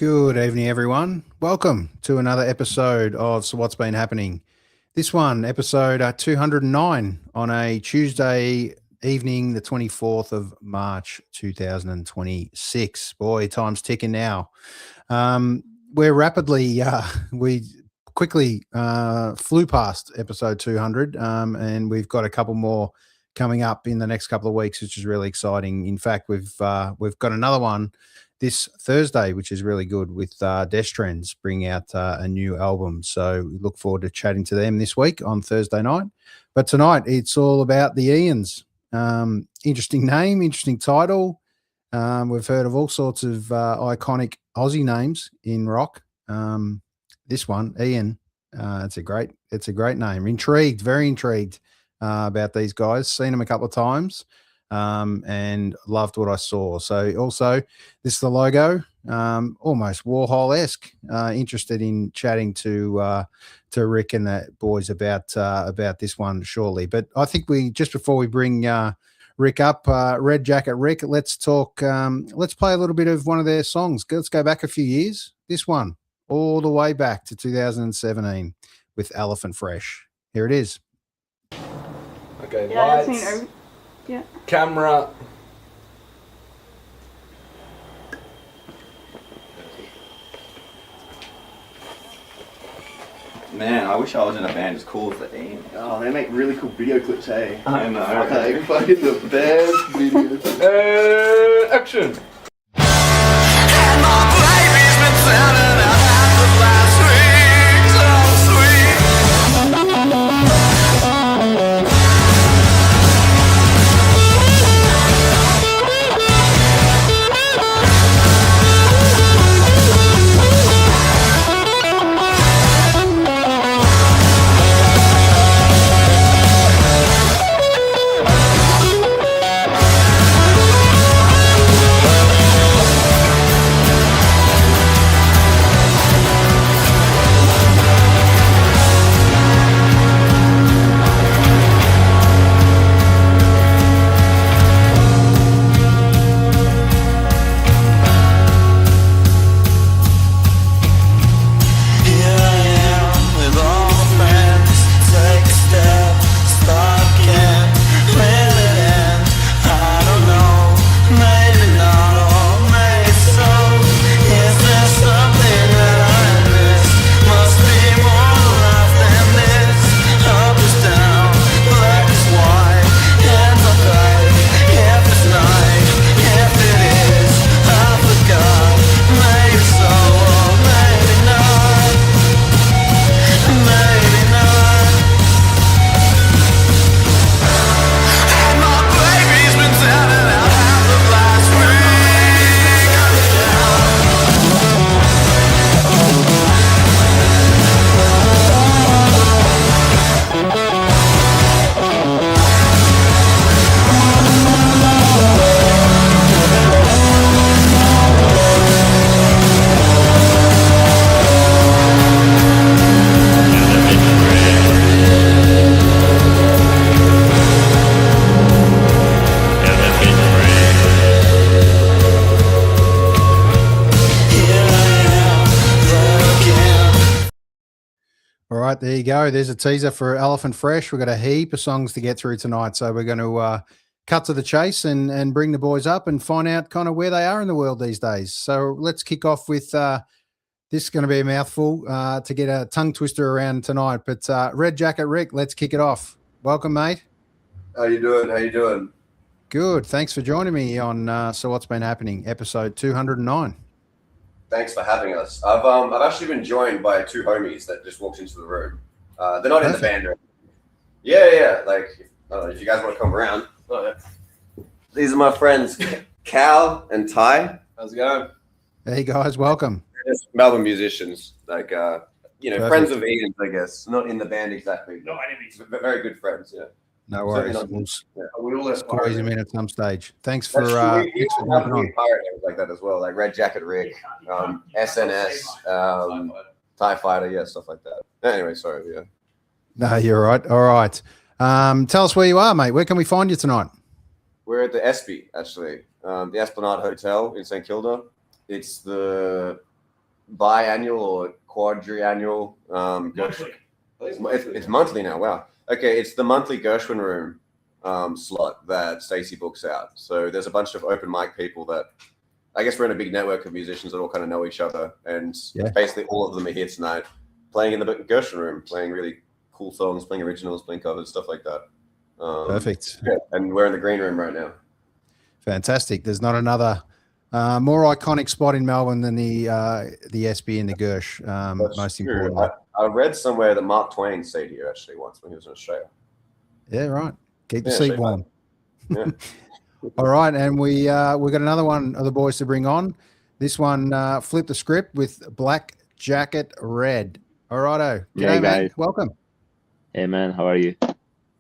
Good evening, everyone. Welcome to another episode of So What's Been Happening. This one, episode 209 on a Tuesday evening, the 24th of March, 2026. Boy, time's ticking now. We're rapidly, we quickly flew past episode 200, and we've got a couple more coming up in the next couple of weeks, which is really exciting. In fact, we've got another one this Thursday, which is really good, with Destrends bringing out a new album. So we look forward to chatting to them this week on Thursday night. But tonight, it's all about the Ians. Interesting name, interesting title. We've heard of all sorts of iconic Aussie names in rock. This one, Ian, it's a great name. Very intrigued about these guys. Seen them a couple of times. And loved what I saw. So also, this is the logo, almost Warhol-esque. Interested in chatting to Rick and the boys about this one shortly. But I think just before we bring Rick up, Red Jacket Rick, let's talk. Let's play a little bit of one of their songs. Let's go back a few years. This one, all the way back to 2017 with Elephant Fresh. Here it is. Okay, Yeah, lights. Yeah. Camera. Man, I wish I was in a band as cool as the Ian. Oh, they make really cool video clips, hey? I know. Like, fucking the best video clips. Action. There you go. There's a teaser for Elephant Fresh. We've got a heap of songs to get through tonight, so we're going to cut to the chase and bring the boys up and find out kind of where they are in the world these days. So let's kick off with this is going to be a mouthful to get a tongue twister around tonight. But Red Jacket Rick, let's kick it off. Welcome, mate. How you doing? Good. Thanks for joining me on So What's Been Happening, episode 209. Thanks for having us. I've actually been joined by two homies that just walked into the room. They're not in the band or anything. Yeah. Like, I don't know if you guys want to come around. These are my friends, Cal and Ty. How's it going? Hey guys, welcome. They're just Melbourne musicians, like Perfect. friends of Ian's, I guess. Not in the band exactly. No, I didn't. But very good friends. Yeah. No worries. Certainly We'll We all squeeze him in at some stage. Thanks for we thanks for have jumping on. pirate names like that as well, like Red Jacket Rick, SNS, TIE Fighter, yeah, stuff like that. Anyway, sorry, yeah. No, you're right. All right. Tell us where you are, mate. Where can we find you tonight? We're at the Esplanade, actually, the Esplanade Hotel in St Kilda. It's the biannual or quadriannual. Monthly. It's monthly now. Wow. Okay, it's the monthly Gershwin Room slot that Stacey books out. So there's a bunch of open mic people that I guess we're in a big network of musicians that all kind of know each other, and basically all of them are here tonight, playing in the Gershwin Room, playing really cool songs, playing originals, playing covers, stuff like that. Perfect. Yeah, and we're in the green room right now. Fantastic. There's not another more iconic spot in Melbourne than the SB and the Gersh. Most importantly, I read somewhere that Mark Twain stayed here actually once when he was in Australia. Yeah, right. Keep the seat warm. Yeah. All right, and we got another one of the boys to bring on. This one, flip the script with Black Jacket Red. All righto. G'day, man. Guys. Welcome. Hey man, how are you?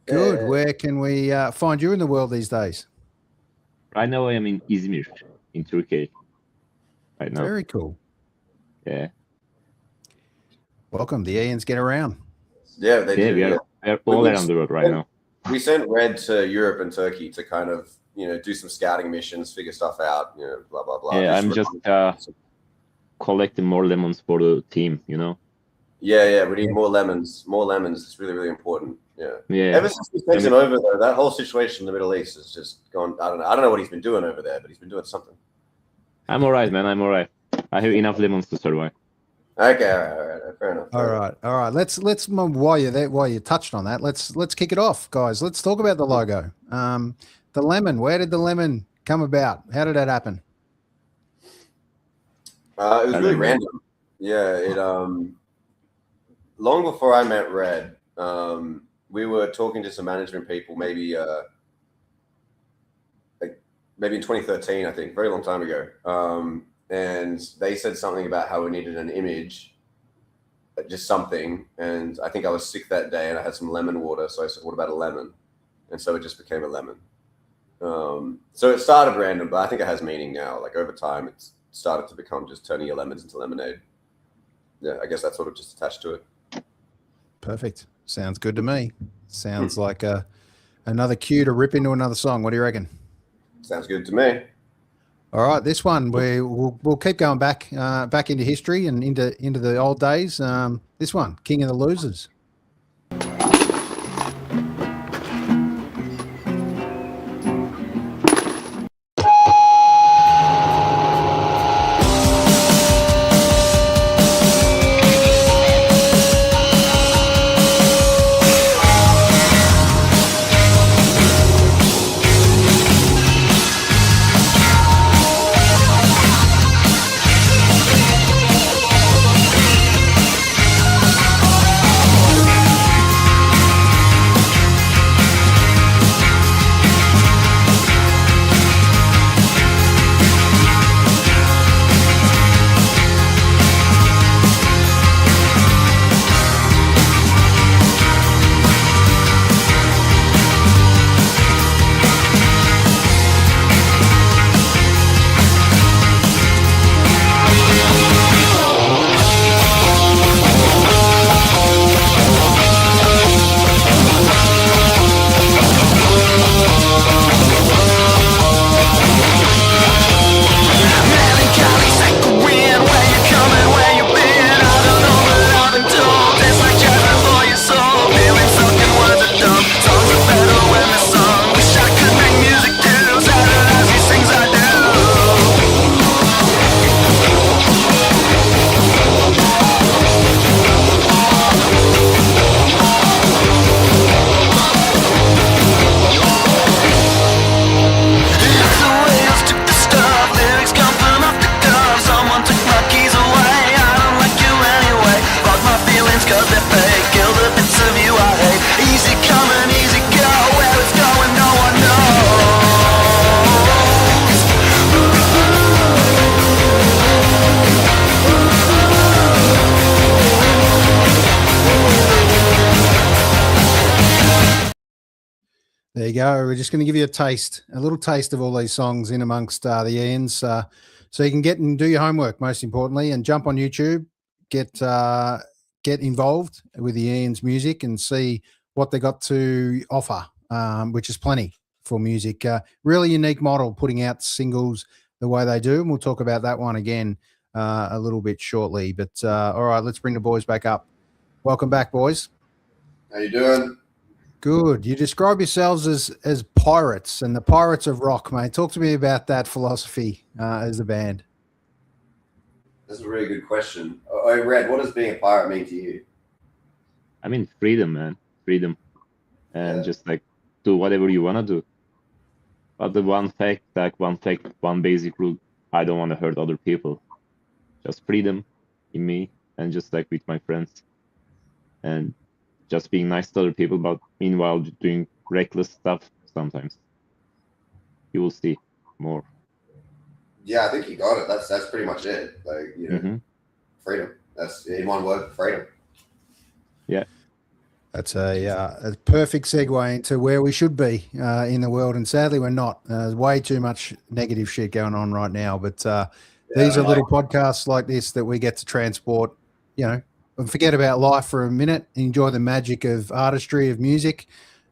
Good. Where can we find you in the world these days? Right now I am in Izmir, in Turkey. Right now. Very cool. Yeah. Welcome. The Ians get around. Yeah, they do. We are all around the world right now. We sent Red to Europe and Turkey to kind of, do some scouting missions, figure stuff out, blah, blah, blah. Yeah, I'm just collecting more lemons for the team, Yeah, we need more lemons. More lemons. It's really, really important. Yeah. Yeah. Ever since he's taken over, though, that whole situation in the Middle East has just gone. I don't know what he's been doing over there, but he's been doing something. I'm all right, man. I'm all right. I have enough lemons to survive. Okay, all right, fair enough. All right. Let's while you touched on that, let's kick it off, guys. Let's talk about the logo. The lemon. Where did the lemon come about? How did that happen? It was really random. Yeah, it long before I met Red, we were talking to some management people, maybe maybe in 2013, I think, very long time ago. And they said something about how we needed an image, just something. And I think I was sick that day and I had some lemon water. So I said, what about a lemon? And so it just became a lemon. So it started random, but I think it has meaning now. Like over time, it's started to become just turning your lemons into lemonade. Yeah, I guess that's sort of just attached to it. Perfect. Sounds good to me. Sounds like another cue to rip into another song. What do you reckon? Sounds good to me. All right, this one we'll keep going back into history and into the old days. This one, King of the Losers. There you go. We're just going to give you a little taste of all these songs in amongst the Ians, so you can get and do your homework, most importantly, and jump on YouTube, get involved with the Ians music and see what they got to offer, which is plenty for music. Really unique model, putting out singles the way they do, and we'll talk about that one again a little bit shortly. But all right, let's bring the boys back up. Welcome back, boys. How you doing? Good. You describe yourselves as pirates and the pirates of rock, mate. Talk to me about that philosophy as a band. That's a really good question. Oh, Red, what does being a pirate mean to you? I mean, freedom, man, freedom, and just like do whatever you want to do. But the one basic rule: I don't want to hurt other people. Just freedom in me, and just like with my friends, and just being nice to other people, but meanwhile doing reckless stuff sometimes. You will see more. Yeah, I think you got it. That's pretty much it. Like, you know, freedom. That's in one word, freedom. Yeah. That's a perfect segue into where we should be in the world. And sadly, we're not. There's way too much negative shit going on right now. But these are little podcasts like this that we get to transport, you know, and forget about life for a minute, enjoy the magic of artistry, of music,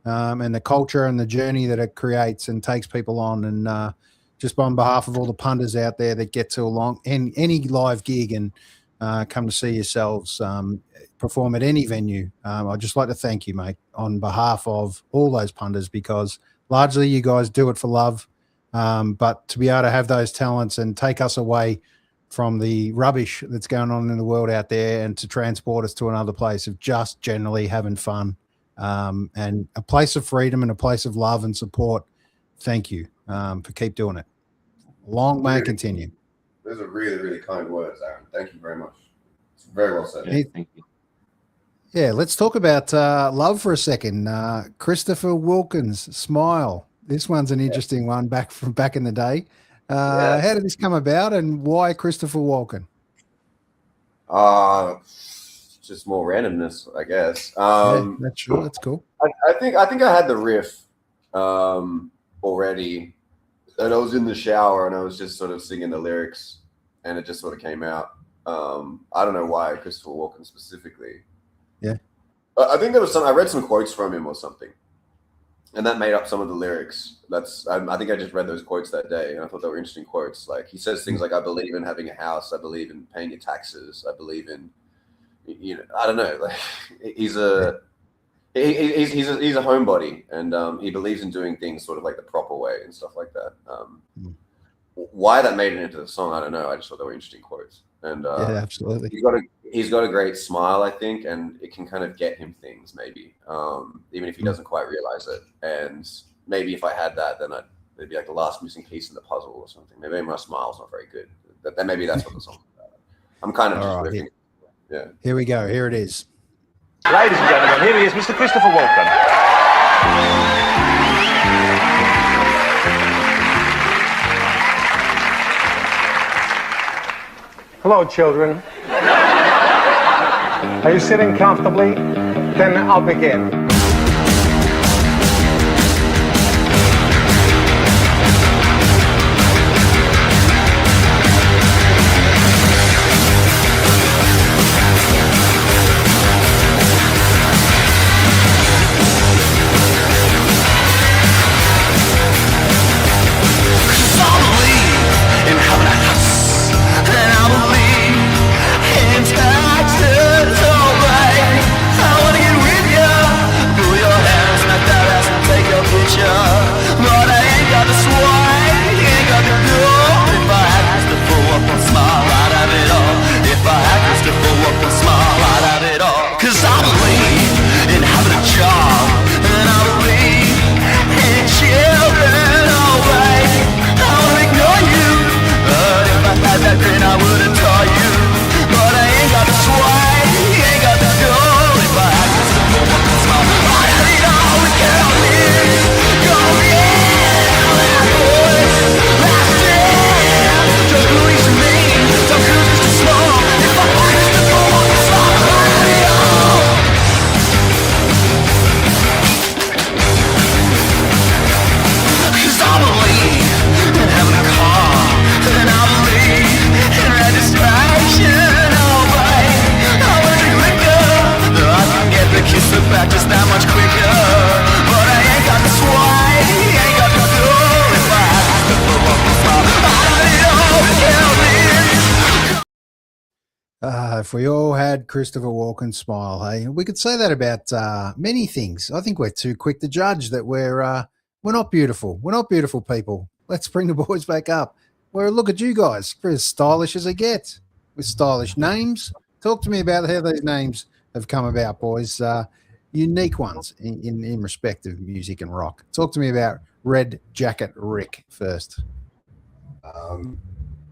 and the culture and the journey that it creates and takes people on. And just on behalf of all the punters out there that get to any live gig and come to see yourselves perform at any venue, I'd just like to thank you, mate, on behalf of all those punters, because largely you guys do it for love. But to be able to have those talents and take us away from the rubbish that's going on in the world out there and to transport us to another place of just generally having fun and a place of freedom and a place of love and support. Thank you for keep doing it. Long may it continue. Those are really, really kind words, Aaron. Thank you very much. It's very well said. Yeah, thank you. Yeah, let's talk about love for a second. Christopher Wilkins, Smile. This one's an interesting one back in the day. How did this come about, and why Christopher Walken? Just more randomness, I guess. That's true. That's cool. I think I had the riff already, and I was in the shower and I was just sort of singing the lyrics, and it just sort of came out. I don't know why Christopher Walken specifically. Yeah, I think there was I read some quotes from him or something, and that made up some of the lyrics. I think I just read those quotes that day, and I thought they were interesting quotes. Like, he says things like, "I believe in having a house. I believe in paying your taxes. I believe in, you know, I don't know." Like, he's a homebody, and he believes in doing things sort of like the proper way and stuff like that. Why that made it into the song, I don't know. I just thought they were interesting quotes, and yeah, absolutely. He's got a great smile, I think, and it can kind of get him things, maybe, even if he doesn't quite realize it. And maybe if I had that, then it'd be like the last missing piece in the puzzle or something. Maybe my smile's not very good. Then maybe that's what the song's about. I'm kind of just riffing. Yeah. Here we go. Here it is. Ladies and gentlemen, here he is, Mr. Christopher Walken. Hello, children. Are you sitting comfortably? Then I'll begin. I wanna get with you. If we all had Christopher Walken's smile, hey, we could say that about many things. I think we're too quick to judge that we're not beautiful. We're not beautiful people. Let's bring the boys back up. Well, look at you guys. We're as stylish as they get with stylish names. Talk to me about how these names have come about, boys. Unique ones in respect of music and rock. Talk to me about Red Jacket Rick first.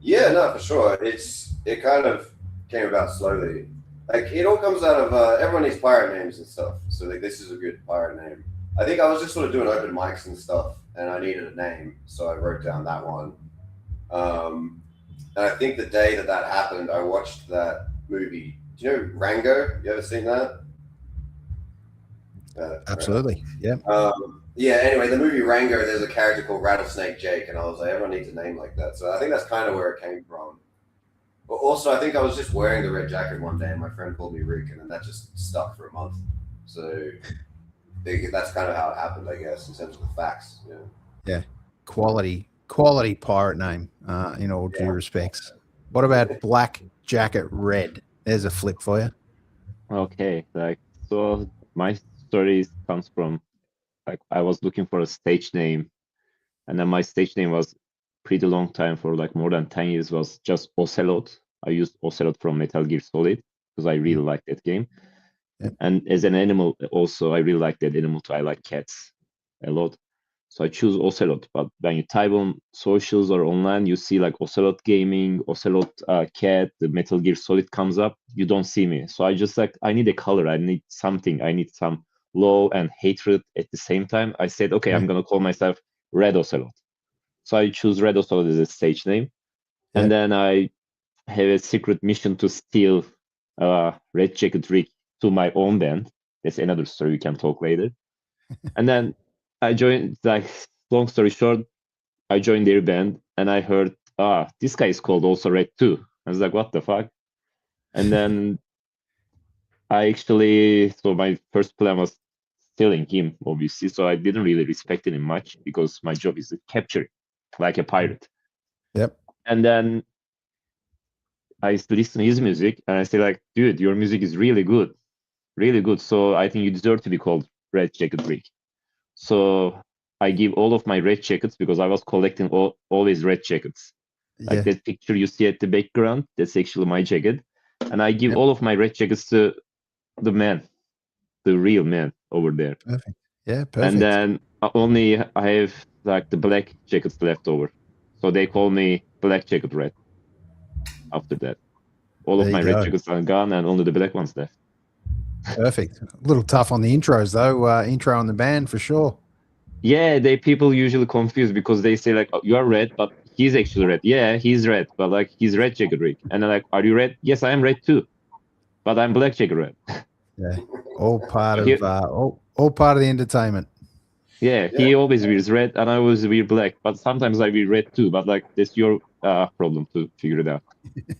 Yeah, no, for sure. It kind of came about slowly. Like, it all comes out of everyone needs pirate names and stuff. So like, this is a good pirate name. I think I was just sort of doing open mics and stuff, and I needed a name, so I wrote down that one. And I think the day that happened, I watched that movie. Do you know Rango? You ever seen that? Absolutely. Yeah. Yeah. Anyway, the movie Rango, there's a character called Rattlesnake Jake, and I was like, everyone needs a name like that. So I think that's kind of where it came from. But also, I think I was just wearing the red jacket one day, and my friend called me Rick, and then that just stuck for a month. So that's kind of how it happened, I guess, in terms of the facts. Yeah. Yeah. Quality pirate name, in all due respects. What about Black Jacket Red? There's a flip for you. Okay, so my story comes from I was looking for a stage name, and then my stage name was pretty long time, for more than 10 years, was just Ocelot. I used Ocelot from Metal Gear Solid because I really like that game. Yep. And as an animal also, I really like that animal too. I like cats a lot. So I choose Ocelot. But when you type on socials or online, you see Ocelot Gaming, Ocelot Cat, the Metal Gear Solid comes up. You don't see me. So I just I need a color. I need something. I need some love and hatred at the same time. I said, okay, I'm going to call myself Red Ocelot. So I choose Red Ocelot as a stage name. Yeah. And then I have a secret mission to steal Red Jacket Rick to my own band. That's another story we can talk later. And then I joined, long story short, I joined their band, and I heard, this guy is called also Red too. I was like, what the fuck? And then so my first plan was stealing him, obviously. So I didn't really respect him much because my job is to capture him like a pirate. Yep. And then I listen to his music, and I say dude, your music is really good. Really good. So I think you deserve to be called Red Jacket Rick. So I give all of my red jackets, because I was collecting always red jackets. That picture you see at the background, that's actually my jacket. And I give all of my red jackets to the man, the real man over there. Perfect. Yeah, perfect. And then only I have the black jackets left over. So they call me Black Jacket Red after that. All of my red jackets are gone, and only the black ones left. Perfect. A little tough on the intros though. Intro on the band for sure. Yeah, people usually confuse because they say oh, you are red, but he's actually red. Yeah, he's red, but he's Red Jacket Rick. And they're are you red? Yes, I am red too, but I'm Black Jacket Red. Yeah, all part of all part of the entertainment. Yeah, he always wears red, and I always wear black. But sometimes I wear red too. But that's your problem to figure it out.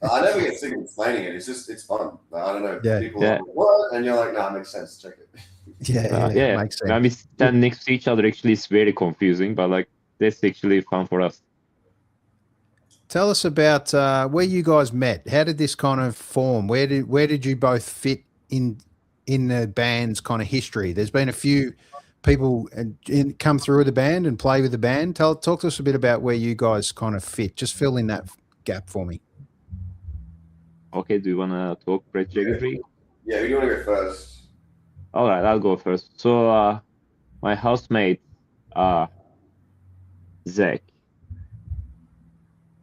I never get sick of explaining it. It's fun. I don't know. Yeah. People are like, what? And you're like, nah, it makes sense. Check it. Yeah. Makes sense. When we stand next to each other, actually, it's very confusing. But that's actually fun for us. Tell us about where you guys met. How did this kind of form? Where did you both fit in the band's kind of history? There's been a few people come through the band and play with the band. Talk to us a bit about where you guys kind of fit. Just fill in that gap for me. Okay, do you want to talk Red Jacket Rick? Yeah, who do you want to go first? All right, I'll go first. So my housemate, Zach,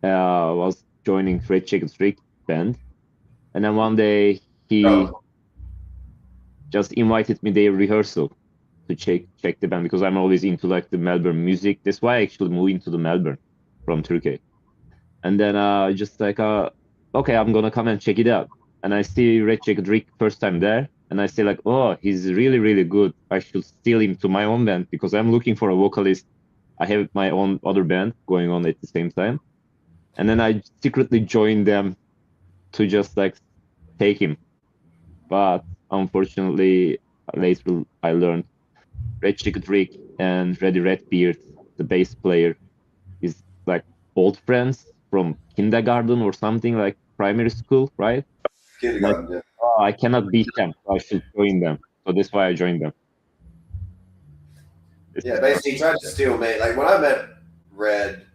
was joining Red Jacket Rick band. And then one day he just invited me their rehearsal to check the band, because I'm always into the Melbourne music. That's why I actually moved into the Melbourne from Turkey. And then just okay, I'm gonna come and check it out. And I see Red Jacket Rick first time there, and I say oh, he's really, really good. I should steal him to my own band, because I'm looking for a vocalist. I have my own other band going on at the same time. And then I secretly joined them to just take him. But unfortunately, later I learned Red Jacket Rick and Reddy Redbeard, the bass player, is old friends from kindergarten or something, primary school, right? Kindergarten, yeah. Oh, I cannot beat them. So I should join them. So that's why I joined them. Yeah, basically he tried to steal me. Like when I met Red,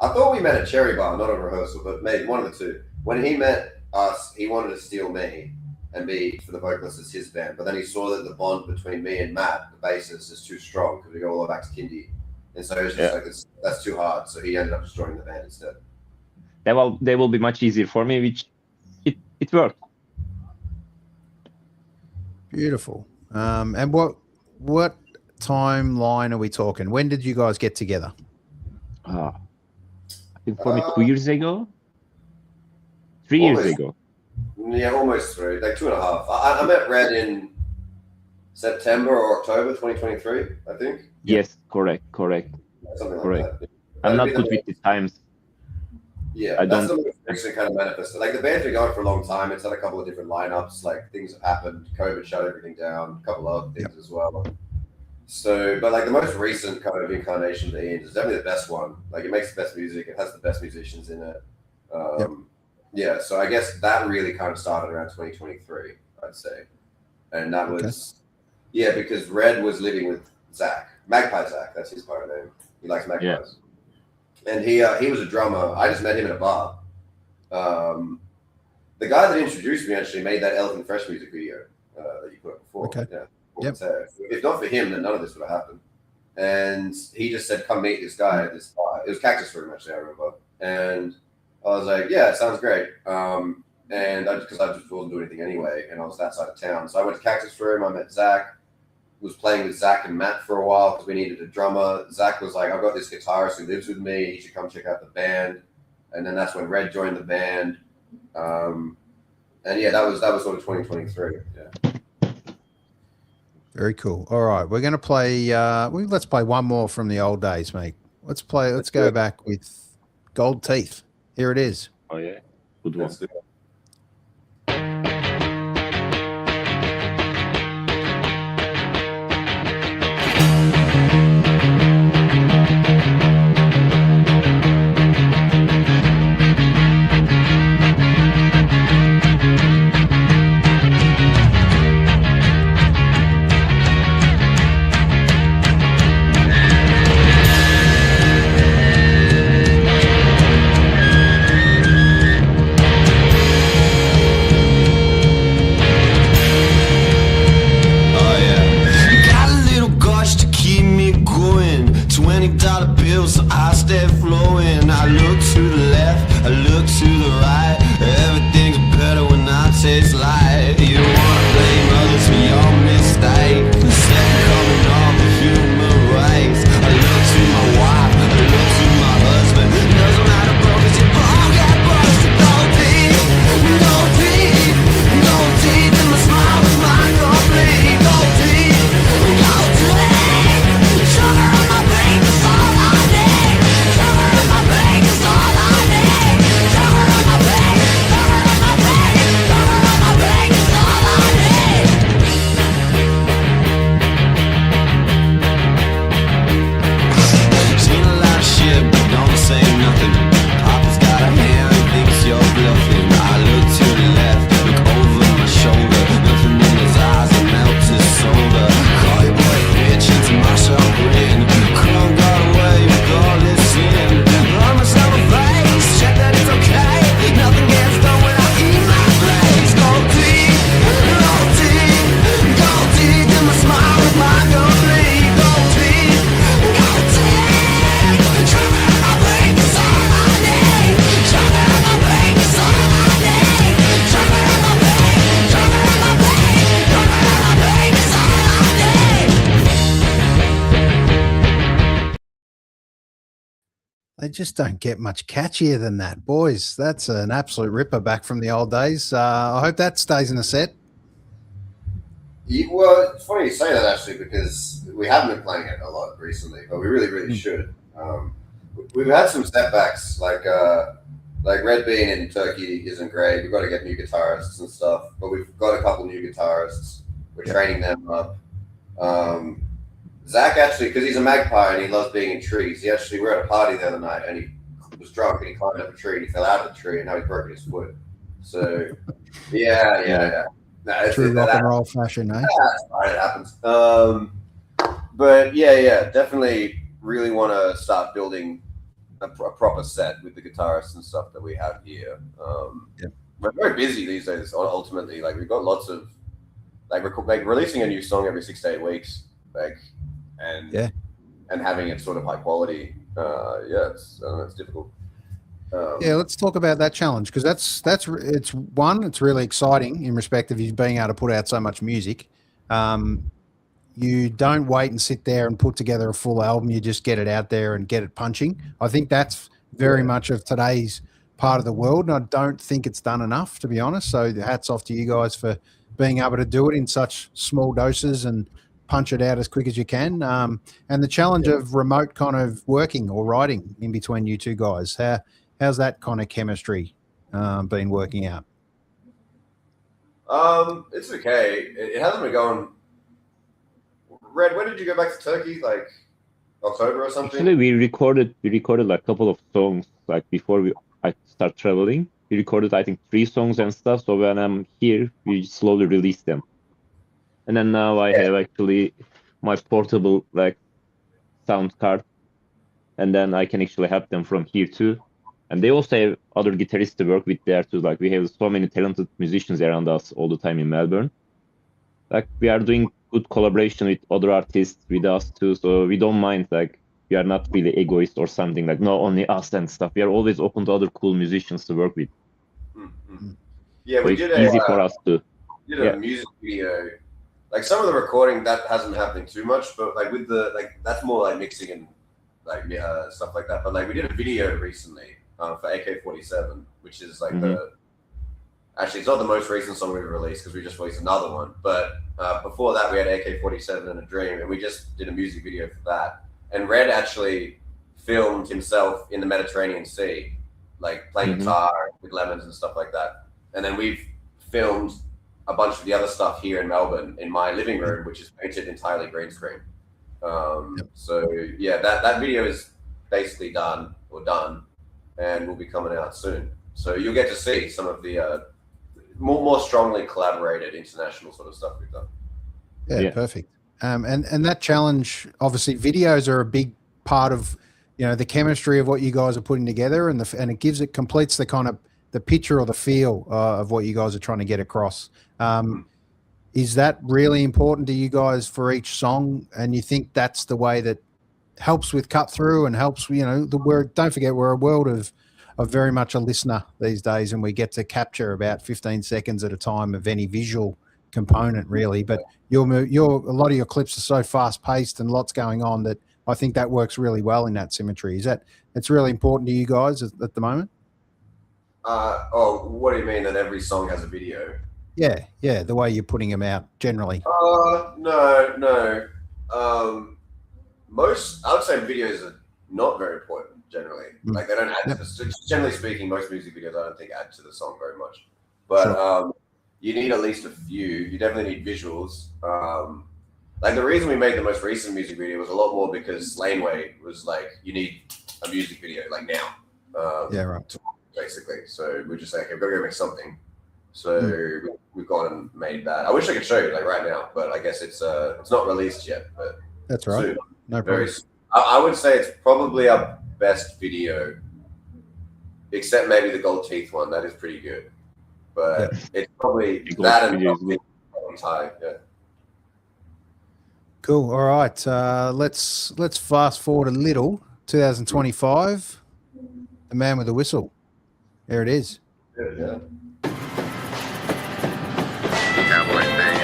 I thought we met at Cherry Bar, not a rehearsal, but maybe one of the two. When he met us, he wanted to steal me and me for the vocalist as his band. But then he saw that the bond between me and Matt, the bassist, is too strong because we go all the way back to Kindy. And so it was just like, that's too hard. So he ended up just joining the band instead. They will be much easier for me, which it worked. Beautiful. And what timeline are we talking? When did you guys get together? I think for me 2 years ago. 3 years ago. Yeah, almost 3, like 2.5. I met Red in September or October 2023, I think. Yes, correct. Something like that. I'm not good with the times. Yeah, that's the most recent kind of manifest. Like the band's been going for a long time. It's had a couple of different lineups. Like things have happened. COVID shut everything down. A couple of other things as well. So, but like the most recent kind of incarnation of the Ian's is definitely the best one. Like it makes the best music. It has the best musicians in it. Yeah, so I guess that really kind of started around 2023, I'd say. And that was, because Red was living with Zach. Magpie Zach, that's his pirate name. He likes magpies. Yeah. And he was a drummer. I just met him in a bar. The guy that introduced me actually made that Elephant Fresh music video that you put up before. Okay. Yeah. Yep. If not for him, then none of this would have happened. And he just said, come meet this guy at this bar. It was Cactus Room, actually, I remember. And I was like, yeah, it sounds great. And because I just wasn't doing anything anyway, and I was that side of town. So I went to Cactus Room, I met Zach, was playing with Zach and Matt for a while because we needed a drummer. Zach was like, I've got this guitarist who lives with me. You should come check out the band. And then that's when Red joined the band. And yeah, that was sort of 2023. Yeah. Very cool. All right, we're going to play. Let's play one more from the old days, mate. Let's go back with Gold Teeth. Here it is. Oh yeah, good one. They just don't get much catchier than that, boys. That's an absolute ripper back from the old days. I hope that stays in the set. Yeah, well, it's funny you say that actually because we haven't been playing it a lot recently, but we really, really should. We've had some setbacks, like Red being in Turkey isn't great. We've got to get new guitarists and stuff, but we've got a couple new guitarists. We're training them up. Zach actually, because he's a magpie and he loves being in trees, we were at a party the other night and he was drunk and he climbed up a tree and he fell out of the tree and now he's broken his foot. So Yeah. No, True rock and roll fashion, eh? That's fine, it happens. But yeah, definitely really want to start building a proper set with the guitarists and stuff that we have here. We're very busy these days. Ultimately, like we've got lots of like releasing a new song every 6 to 8 weeks, and having it sort of high quality. It's difficult. Let's talk about that challenge, because it's really exciting in respect of you being able to put out so much music. You don't wait and sit there and put together a full album. You just get it out there and get it punching. I think that's very much of today's part of the world, and I don't think it's done enough, to be honest. So hats off to you guys for being able to do it in such small doses and punch it out as quick as you can. And the challenge of remote kind of working or writing in between you two guys. How's that kind of chemistry been working out? It's okay. It hasn't been going. Red, when did you go back to Turkey? Like October or something? Actually, we recorded like a couple of songs like before I start traveling. We recorded I think 3 songs and stuff. So when I'm here, we slowly release them. And then now I have actually my portable like sound card, and then I can actually have them from here too. And they also have other guitarists to work with there too. Like we have so many talented musicians around us all the time in Melbourne. Like we are doing good collaboration with other artists with us too. So we don't mind, like we are not really egoist or something like no, only us and stuff. We are always open to other cool musicians to work with. Mm-hmm. Yeah, so we did easy for us to. Did a music video. Like some of the recording that hasn't happened too much, but like with the that's more like mixing and like stuff like that. But like we did a video recently for AK-47, which is like actually it's not the most recent song we've released because we just released another one. But before that we had AK-47 and A Dream, and we just did a music video for that. And Red actually filmed himself in the Mediterranean Sea, like playing guitar with lemons and stuff like that. And then we've filmed a bunch of the other stuff here in Melbourne in my living room, which is painted entirely green screen. So yeah, that video is basically done, and will be coming out soon. So you'll get to see some of the more strongly collaborated international sort of stuff we've done. Yeah. Perfect. And that challenge, obviously videos are a big part of, the chemistry of what you guys are putting together, and it completes the kind of the picture or the feel of what you guys are trying to get across. Is that really important to you guys for each song? And you think that's the way that helps with cut through and helps, don't forget we're a world of very much a listener these days, and we get to capture about 15 seconds at a time of any visual component really. But a lot of your clips are so fast paced and lots going on that I think that works really well in that symmetry. It's really important to you guys at the moment? What do you mean, that every song has a video? Yeah, the way you're putting them out generally. No. I would say videos are not very important generally. Like they don't add to the, generally speaking, most music videos I don't think add to the song very much. But you need at least a few. You definitely need visuals. Like the reason we made the most recent music video was a lot more because Laneway was like, you need a music video like now. Basically. So we're just like, okay, we've got to go make something. So we've gone and made that. I wish I could show you like right now, but I guess it's not released yet. But that's right. Soon. No problem. I would say it's probably our best video, except maybe the gold teeth one. That is pretty good, but it's probably that and high. Yeah. Cool. All right. Let's fast forward a little. 2025. The Man with the Whistle. There it is. Yeah. Cowboy thing.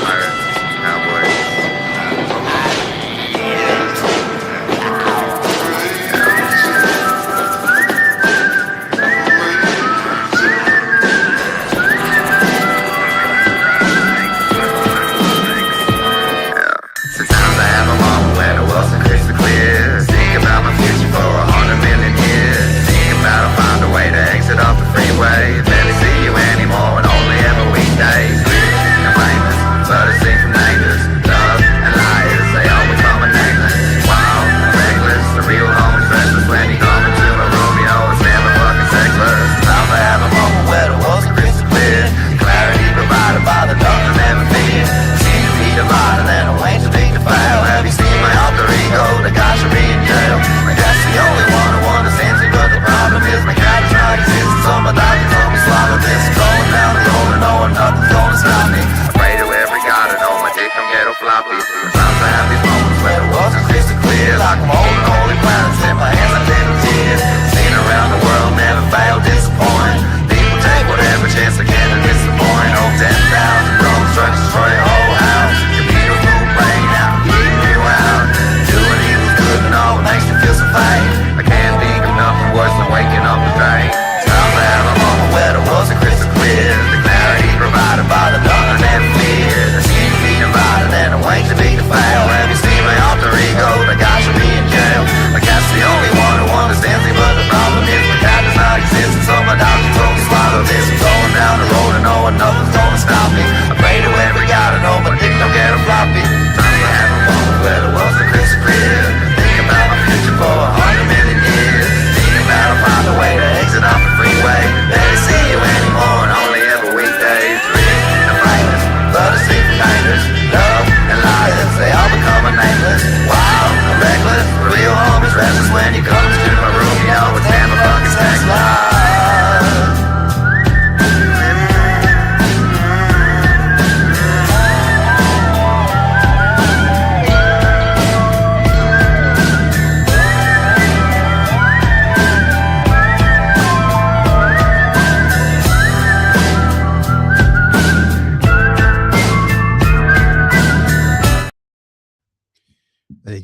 Pirates, cowboys. Sometimes I have a moment when the world's so crystal clear. Think about my future for 100 million years. Think about to find a way to exit off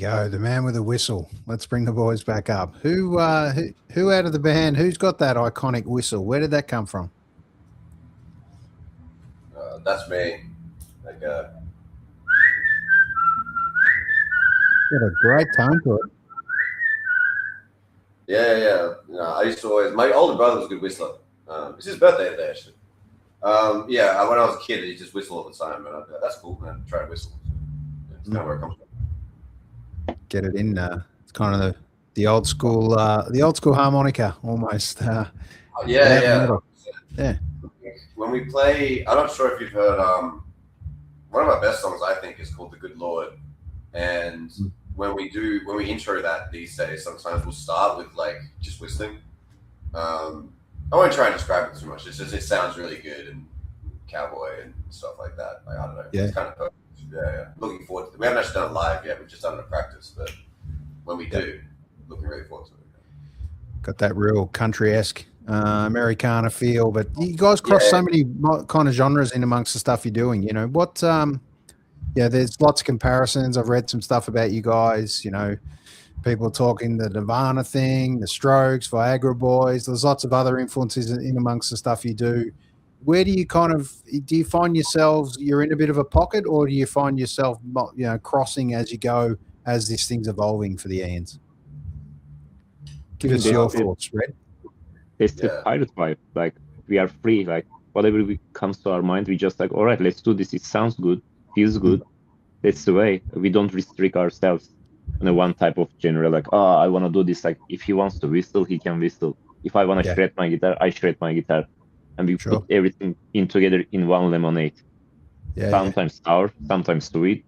go. The man with a whistle. Let's bring the boys back up. Who out of the band, who's got that iconic whistle? Where did that come from? That's me. Like, Got a great tone to it. yeah. No, I used to always. My older brother was a good whistler. It's his birthday today, actually. Yeah, when I was a kid, he just whistled all the time, and I'd be like, "That's cool, man. Try to whistle." It's kind of where it comes from. Get it in. It's kind of the old school harmonica almost. Yeah. Yeah. When we play, I'm not sure if you've heard. One of our best songs, I think, is called "The Good Lord," and when we intro that these days, sometimes we'll start with like just whistling. I won't try and describe it too much. It's just it sounds really good and cowboy and stuff like that. Like I don't know. Yeah. It's kind of perfect. Yeah. Looking forward to it. We haven't actually done it live yet. We've just done it in practice, but when we do, looking really forward to it. Got that real country-esque Americana feel, but you guys cross so many kind of genres in amongst the stuff you're doing. You know what? There's lots of comparisons. I've read some stuff about you guys. You know, people talking the Nirvana thing, the Strokes, Viagra Boys. There's lots of other influences in amongst the stuff you do. Where do you find yourselves? You're in a bit of a pocket, or do you find yourself, crossing as you go as this thing's evolving for the Ians? Give us your thoughts, Red. It's the pirate vibe. Like we are free. Like whatever comes to our mind, we just like, all right, let's do this. It sounds good, feels good. That's the way. We don't restrict ourselves in one type of genre. Like, I want to do this. Like, if he wants to whistle, he can whistle. If I want to shred my guitar, I shred my guitar, and we put everything in together in one lemonade. Yeah. Sometimes sour, sometimes sweet,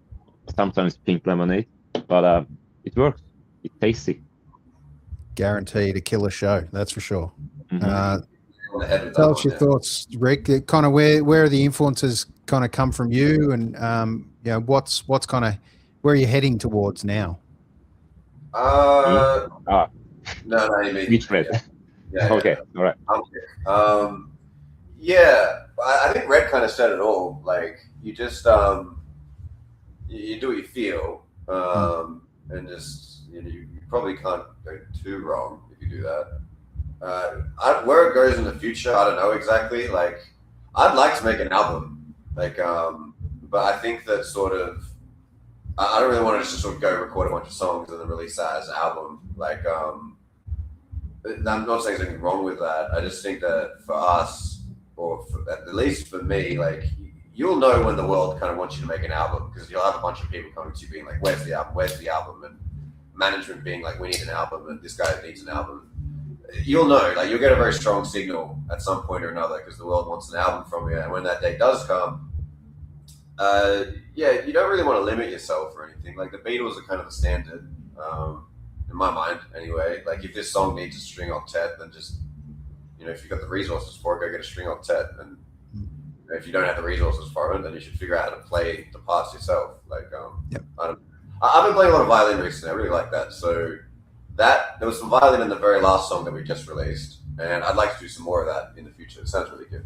sometimes pink lemonade. But it works. It's tasty. Guaranteed a killer show. That's for sure. Mm-hmm. Tell us your thoughts, Rick. Kind of where the influences kind of come from you, and what's kind of where are you heading towards now? No, you mean Which Red? Yeah. Okay, all right. I think Red kind of said it all. Like you just you do what you feel, and just you probably can't go too wrong if you do that. Where it goes in the future, I don't know exactly. Like, I'd like to make an album, like, but I think that sort of, I don't really want to just sort of go record a bunch of songs and then release that as an album. Like, I'm not saying there's anything wrong with that. I just think that for us, or at least for me, like, you'll know when the world kind of wants you to make an album, because you'll have a bunch of people coming to you being like, where's the album? And management being like, we need an album, and this guy needs an album. You'll know, like, you'll get a very strong signal at some point or another, because the world wants an album from you. And when that day does come, you don't really want to limit yourself or anything. Like, the Beatles are kind of the standard, in my mind anyway. Like, if this song needs a string octet, then just, if you've got the resources for it, go get a string octet. And if you don't have the resources for it, then you should figure out how to play the parts yourself. Like, I've been playing a lot of violin recently. I really like that. So there was some violin in the very last song that we just released, and I'd like to do some more of that in the future. It sounds really good.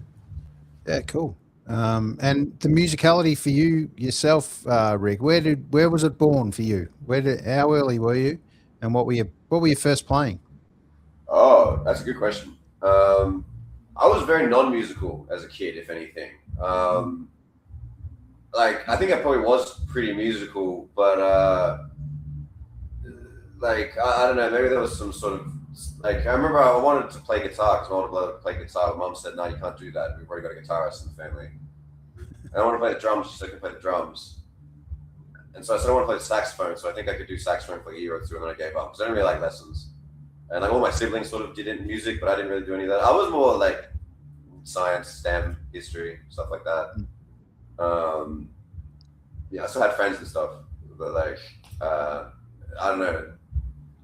Yeah, cool. And the musicality for you yourself, Rick, where was it born for you? How early were you, and what were you first playing? Oh, that's a good question. I was very non-musical as a kid, if anything. I think I probably was pretty musical, but I don't know, maybe there was some sort of, I remember I wanted to play guitar because my older brother played guitar, but Mom said, no, you can't do that. We've already got a guitarist in the family. And I want to play the drums. She said I could play the drums. And so I said I want to play the saxophone, so I think I could do saxophone for like a year or two, and then I gave up because I didn't really like lessons. And all my siblings sort of did music, but I didn't really do any of that. I was more like science, STEM, history, stuff like that. I still had friends and stuff, but I don't know.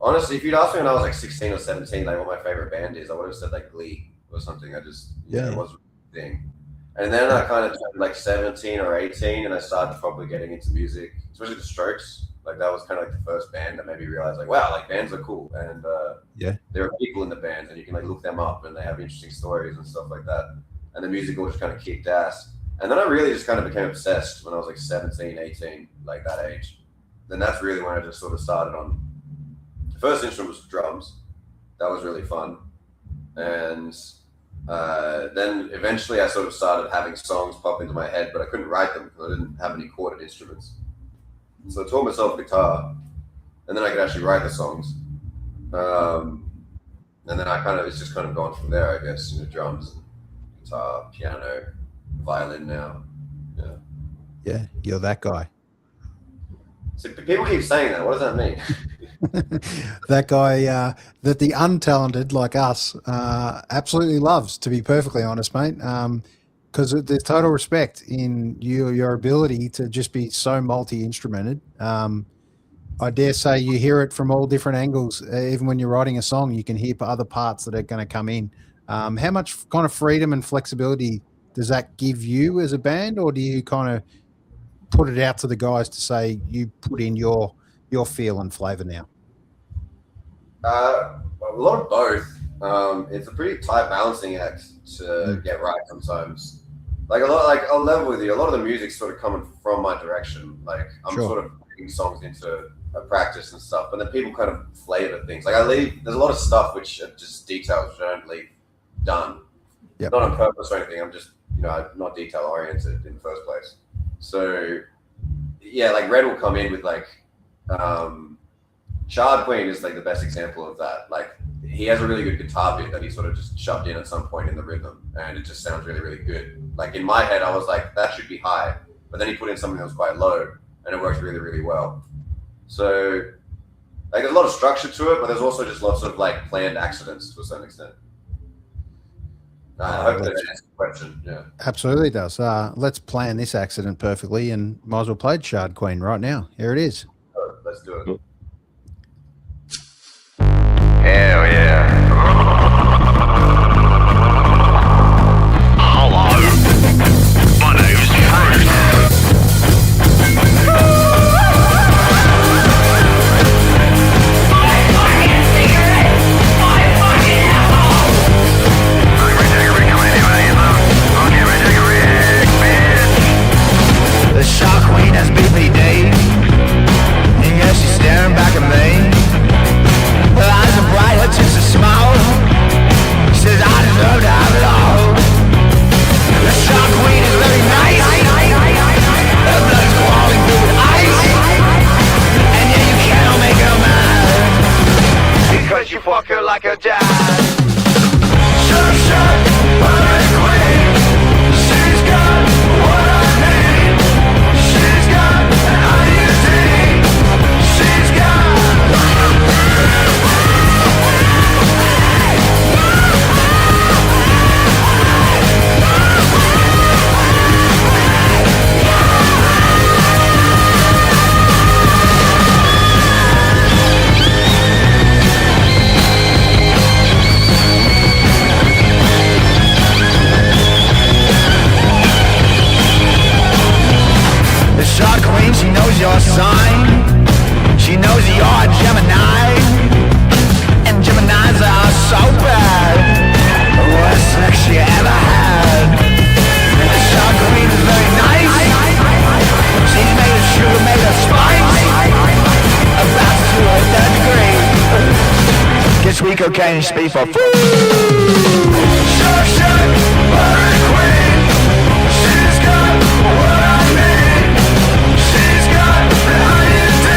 Honestly, if you'd asked me when I was like 16 or 17, like what my favorite band is, I would have said like Glee or something. It wasn't a thing. And then I kind of turned like 17 or 18, and I started probably getting into music, especially the Strokes. Like that was kind of like the first band that made me realize like, wow, like bands are cool, and there are people in the bands, and you can like look them up, and they have interesting stories and stuff like that. And the music all just kind of kicked ass. And then I really just kind of became obsessed when I was like 17, 18, like that age. then that's really when I just sort of started on. The first instrument was drums. That was really fun. And then eventually I sort of started having songs pop into my head, but I couldn't write them because I didn't have any chorded instruments. So I taught myself guitar, and then I could actually write the songs. And then it's just kind of gone from there, I guess. Drums, guitar, piano, violin now. Yeah. Yeah, you're that guy. So people keep saying that. What does that mean? That guy that the untalented like us absolutely loves, to be perfectly honest, mate. Because there's total respect in your ability to just be so multi-instrumented. I dare say you hear it from all different angles. Even when you're writing a song, you can hear other parts that are going to come in. How much kind of freedom and flexibility does that give you as a band, or do you kind of put it out to the guys to say you put in your feel and flavor now? A lot of both. It's a pretty tight balancing act to get right sometimes. I'll level with you. A lot of the music's sort of coming from my direction. Like I'm Sure. sort of putting songs into a practice and stuff, but then people kind of flavor things. Like there's a lot of stuff which are just details which I don't leave done. Yep. Not on purpose or anything. I'm just I'm not detail oriented in the first place. So yeah, like Red will come in with like Shard Queen is like the best example of that. Like he has a really good guitar bit that he sort of just shoved in at some point in the rhythm, and it just sounds really, really good. Like in my head, I was like, that should be high, but then he put in something that was quite low, and it works really, really well. So like there's a lot of structure to it, but there's also just lots of like planned accidents to a certain extent. I hope that answers the question. Yeah, Absolutely does. Let's plan this accident perfectly, and might as well play Shard Queen right now. Here it is. so let's do it. Hell yeah. Hello. My name's Bruce. The Shark Queen has BPD, and yeah, she's staring back at me. Her eyes are bright, her tits are small. She says I deserve to have it all. The Shark Queen is very nice. Her blood's crawling through with ice, and yeah, you cannot make her mad because you fuck her like a dad. Shark, shark, pirate queen. She's got what I need. She's got an IUD. She's got. The Shark Queen, she knows your sign. She knows you're a Gemini. And Geminis are so bad. The worst sex she ever had. And the Shark Queen is very nice. She's made of sugar, made of spice. About to do her third degree. Gets sweet cocaine and speed for food. Shark, shark, pirate queen. She's got what I need. She's got an IUD.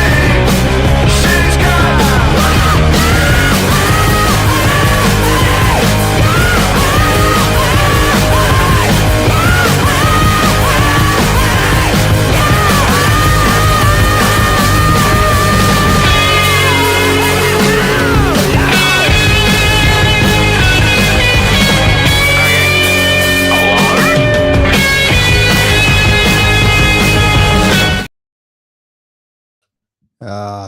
She's got.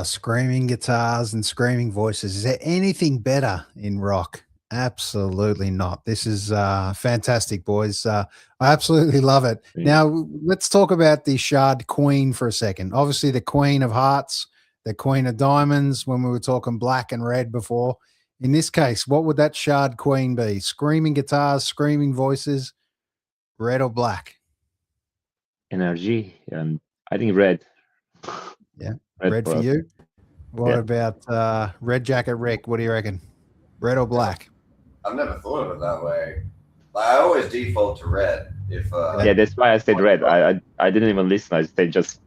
Screaming guitars and screaming voices. Is there anything better in rock? Absolutely not. This is fantastic, boys. I absolutely love it. Yeah. Now, let's talk about the Shard Queen for a second. Obviously, the Queen of Hearts, the Queen of Diamonds, when we were talking black and red before. In this case, what would that Shard Queen be? Screaming guitars, screaming voices, red or black? Energy, and I think red. Yeah. Red for us. you. What Yeah. about Red Jacket Rick? What do you reckon? Red or black? I've never thought of it that way. Like, I always default to red. If Yeah, that's why I said red. I didn't even listen. I said just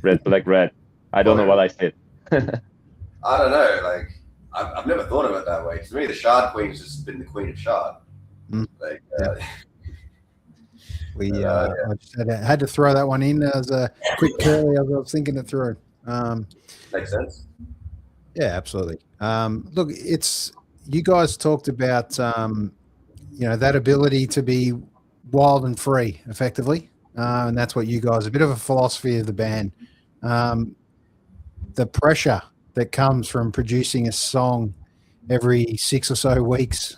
red, black, red. I don't know what I said. I don't know. Like, I've never thought of it that way. To me, the Shard Queen's just been the Queen of Shard. Like, I just had to throw that one in as a quick curly. I was thinking it through. makes sense. Yeah, absolutely. Look, it's you guys talked about that ability to be wild and free, effectively, and that's what you guys. A bit of a philosophy of the band. The pressure that comes from producing a song every 6 or so weeks,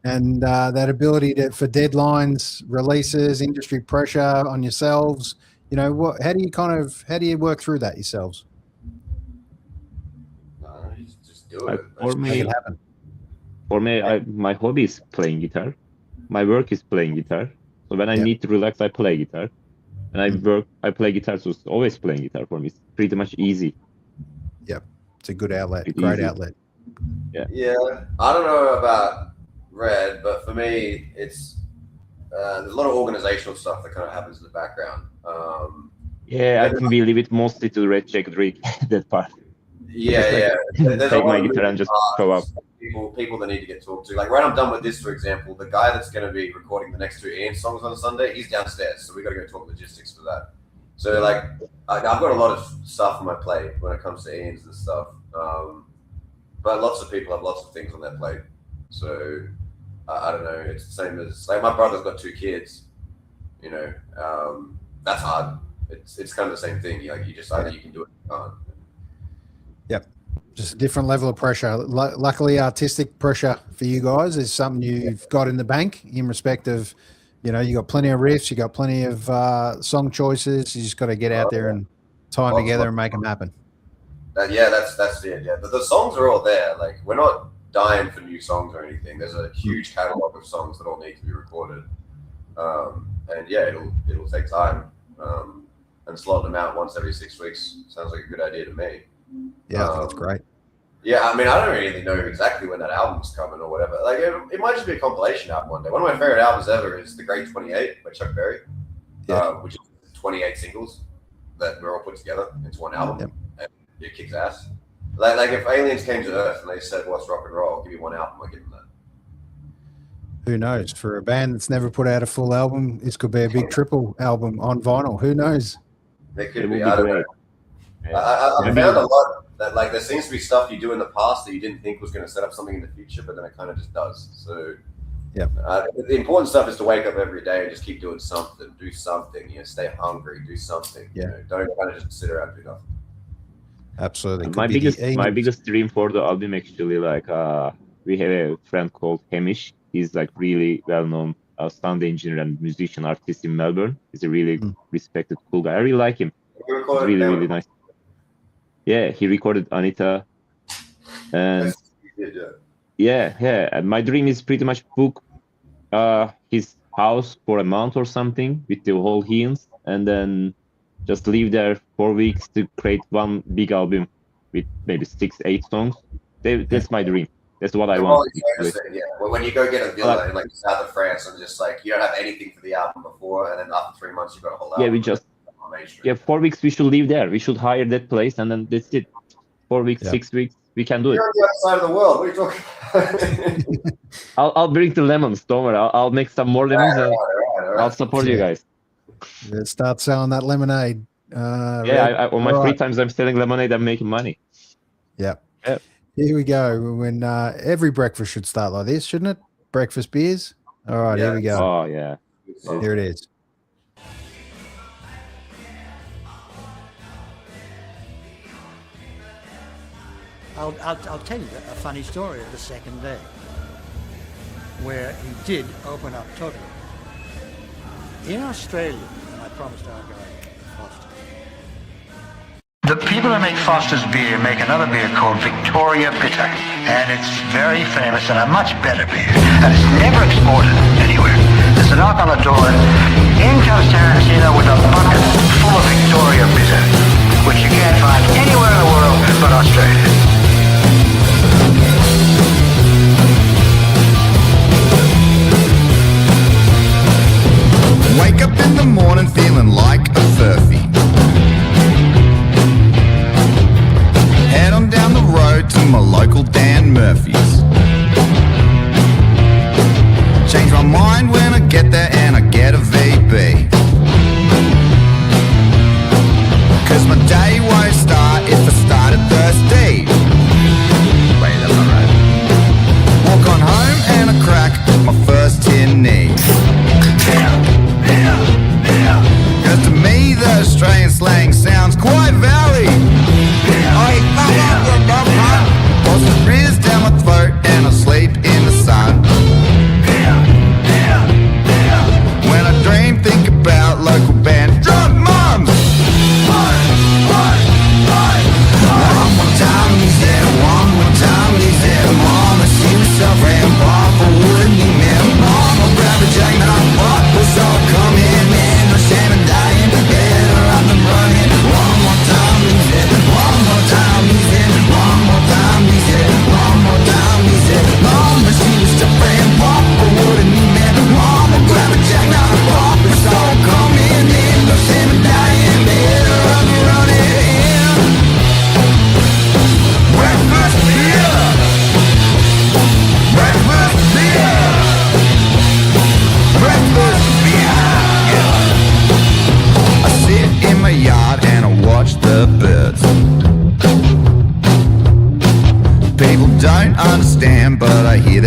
and that ability for deadlines, releases, industry pressure on yourselves. How do you work through that yourselves? Just do it. Make it happen. For me, my hobby is playing guitar. My work is playing guitar. So when I need to relax, I play guitar. And I play guitar, so it's always playing guitar for me. It's pretty much easy. Yep. It's a good outlet. It's Great easy. outlet. Yeah. I don't know about red, but for me, it's there's a lot of organizational stuff that kind of happens in the background. I can believe it mostly to Red Jacket Rick, that part. Yeah. There's Take a lot my of guitar and just show up. People that need to get talked to. Like, right, I'm done with this, for example. The guy that's going to be recording the next 2 Ian songs on Sunday, he's downstairs, so we got to go talk logistics for that. So, like, I've got a lot of stuff on my plate when it comes to Ian's and stuff. But lots of people have lots of things on their plate. So, I don't know. It's the same as, like, my brother's got 2 kids. That's hard. It's kind of the same thing. Like, you just either you can do it or you can't. Yep. Just a different level of pressure. Luckily, artistic pressure for you guys is something you've got in the bank in respect of, you got plenty of riffs, you got plenty of song choices. You just got to get out there and tie them together and make them happen. That's it. Yeah, the songs are all there. Like, we're not dying for new songs or anything. There's a huge catalog of songs that all need to be recorded. And yeah, it'll take time. And slotting them out once every 6 weeks sounds like a good idea to me. Yeah, I think it's great. Yeah, I mean, I don't really know exactly when that album's coming or whatever. Like, it might just be a compilation album one day. One of my favorite albums ever is The Great 28 by Chuck Berry, which is 28 singles that were all put together into one album. Yep. And it kicks ass. Like if aliens came to Earth and they said, "What's rock and roll?" I'll give you one album. I'll give them that. Who knows? For a band that's never put out a full album, this could be a big triple album on vinyl. Who knows? They could It be. would I be don't know. great. I found a lot that, like, there seems to be stuff you do in the past that you didn't think was going to set up something in the future, but then it kind of just does. So, the important stuff is to wake up every day and just keep doing something, do something. Stay hungry, do something. Don't kind of just sit around and do nothing. Absolutely. My biggest dream for the album, actually, like, we have a friend called Hamish. He's like really well-known sound engineer and musician artist in Melbourne. He's a really respected, cool guy. I really like him. He's really, really nice. Yeah, he recorded Anita. And and my dream is pretty much book his house for a month or something with the whole Heans, and then just live there 4 weeks to create one big album with maybe 6-8 songs. That's my dream. That's what I want. Well, when you go get a villa in like the south of France and just like you don't have anything for the album before, and then after 3 months you've got a whole album. 4 weeks we should live there. We should hire that place, and then that's it. 4 weeks, 6 weeks, we can do it. You're on the other side of the world. What are you talking about? I'll bring the lemons. Don't worry. I'll make some more lemons. All right. I'll support you guys. Start selling that lemonade. On my free times, I'm selling lemonade. I'm making money. Yep. Here we go. When every breakfast should start like this, shouldn't it? Breakfast beers. All right, here we go. Oh yeah. Here it is. I'll tell you a funny story of the second day, where he did open up totally. In Australia, and I promised our guy Foster. The people who make Foster's beer make another beer called Victoria Bitter, and it's very famous and a much better beer, and it's never exported anywhere. There's a knock on the door, in comes Tarantino with a bucket full of Victoria Bitter, which you can't find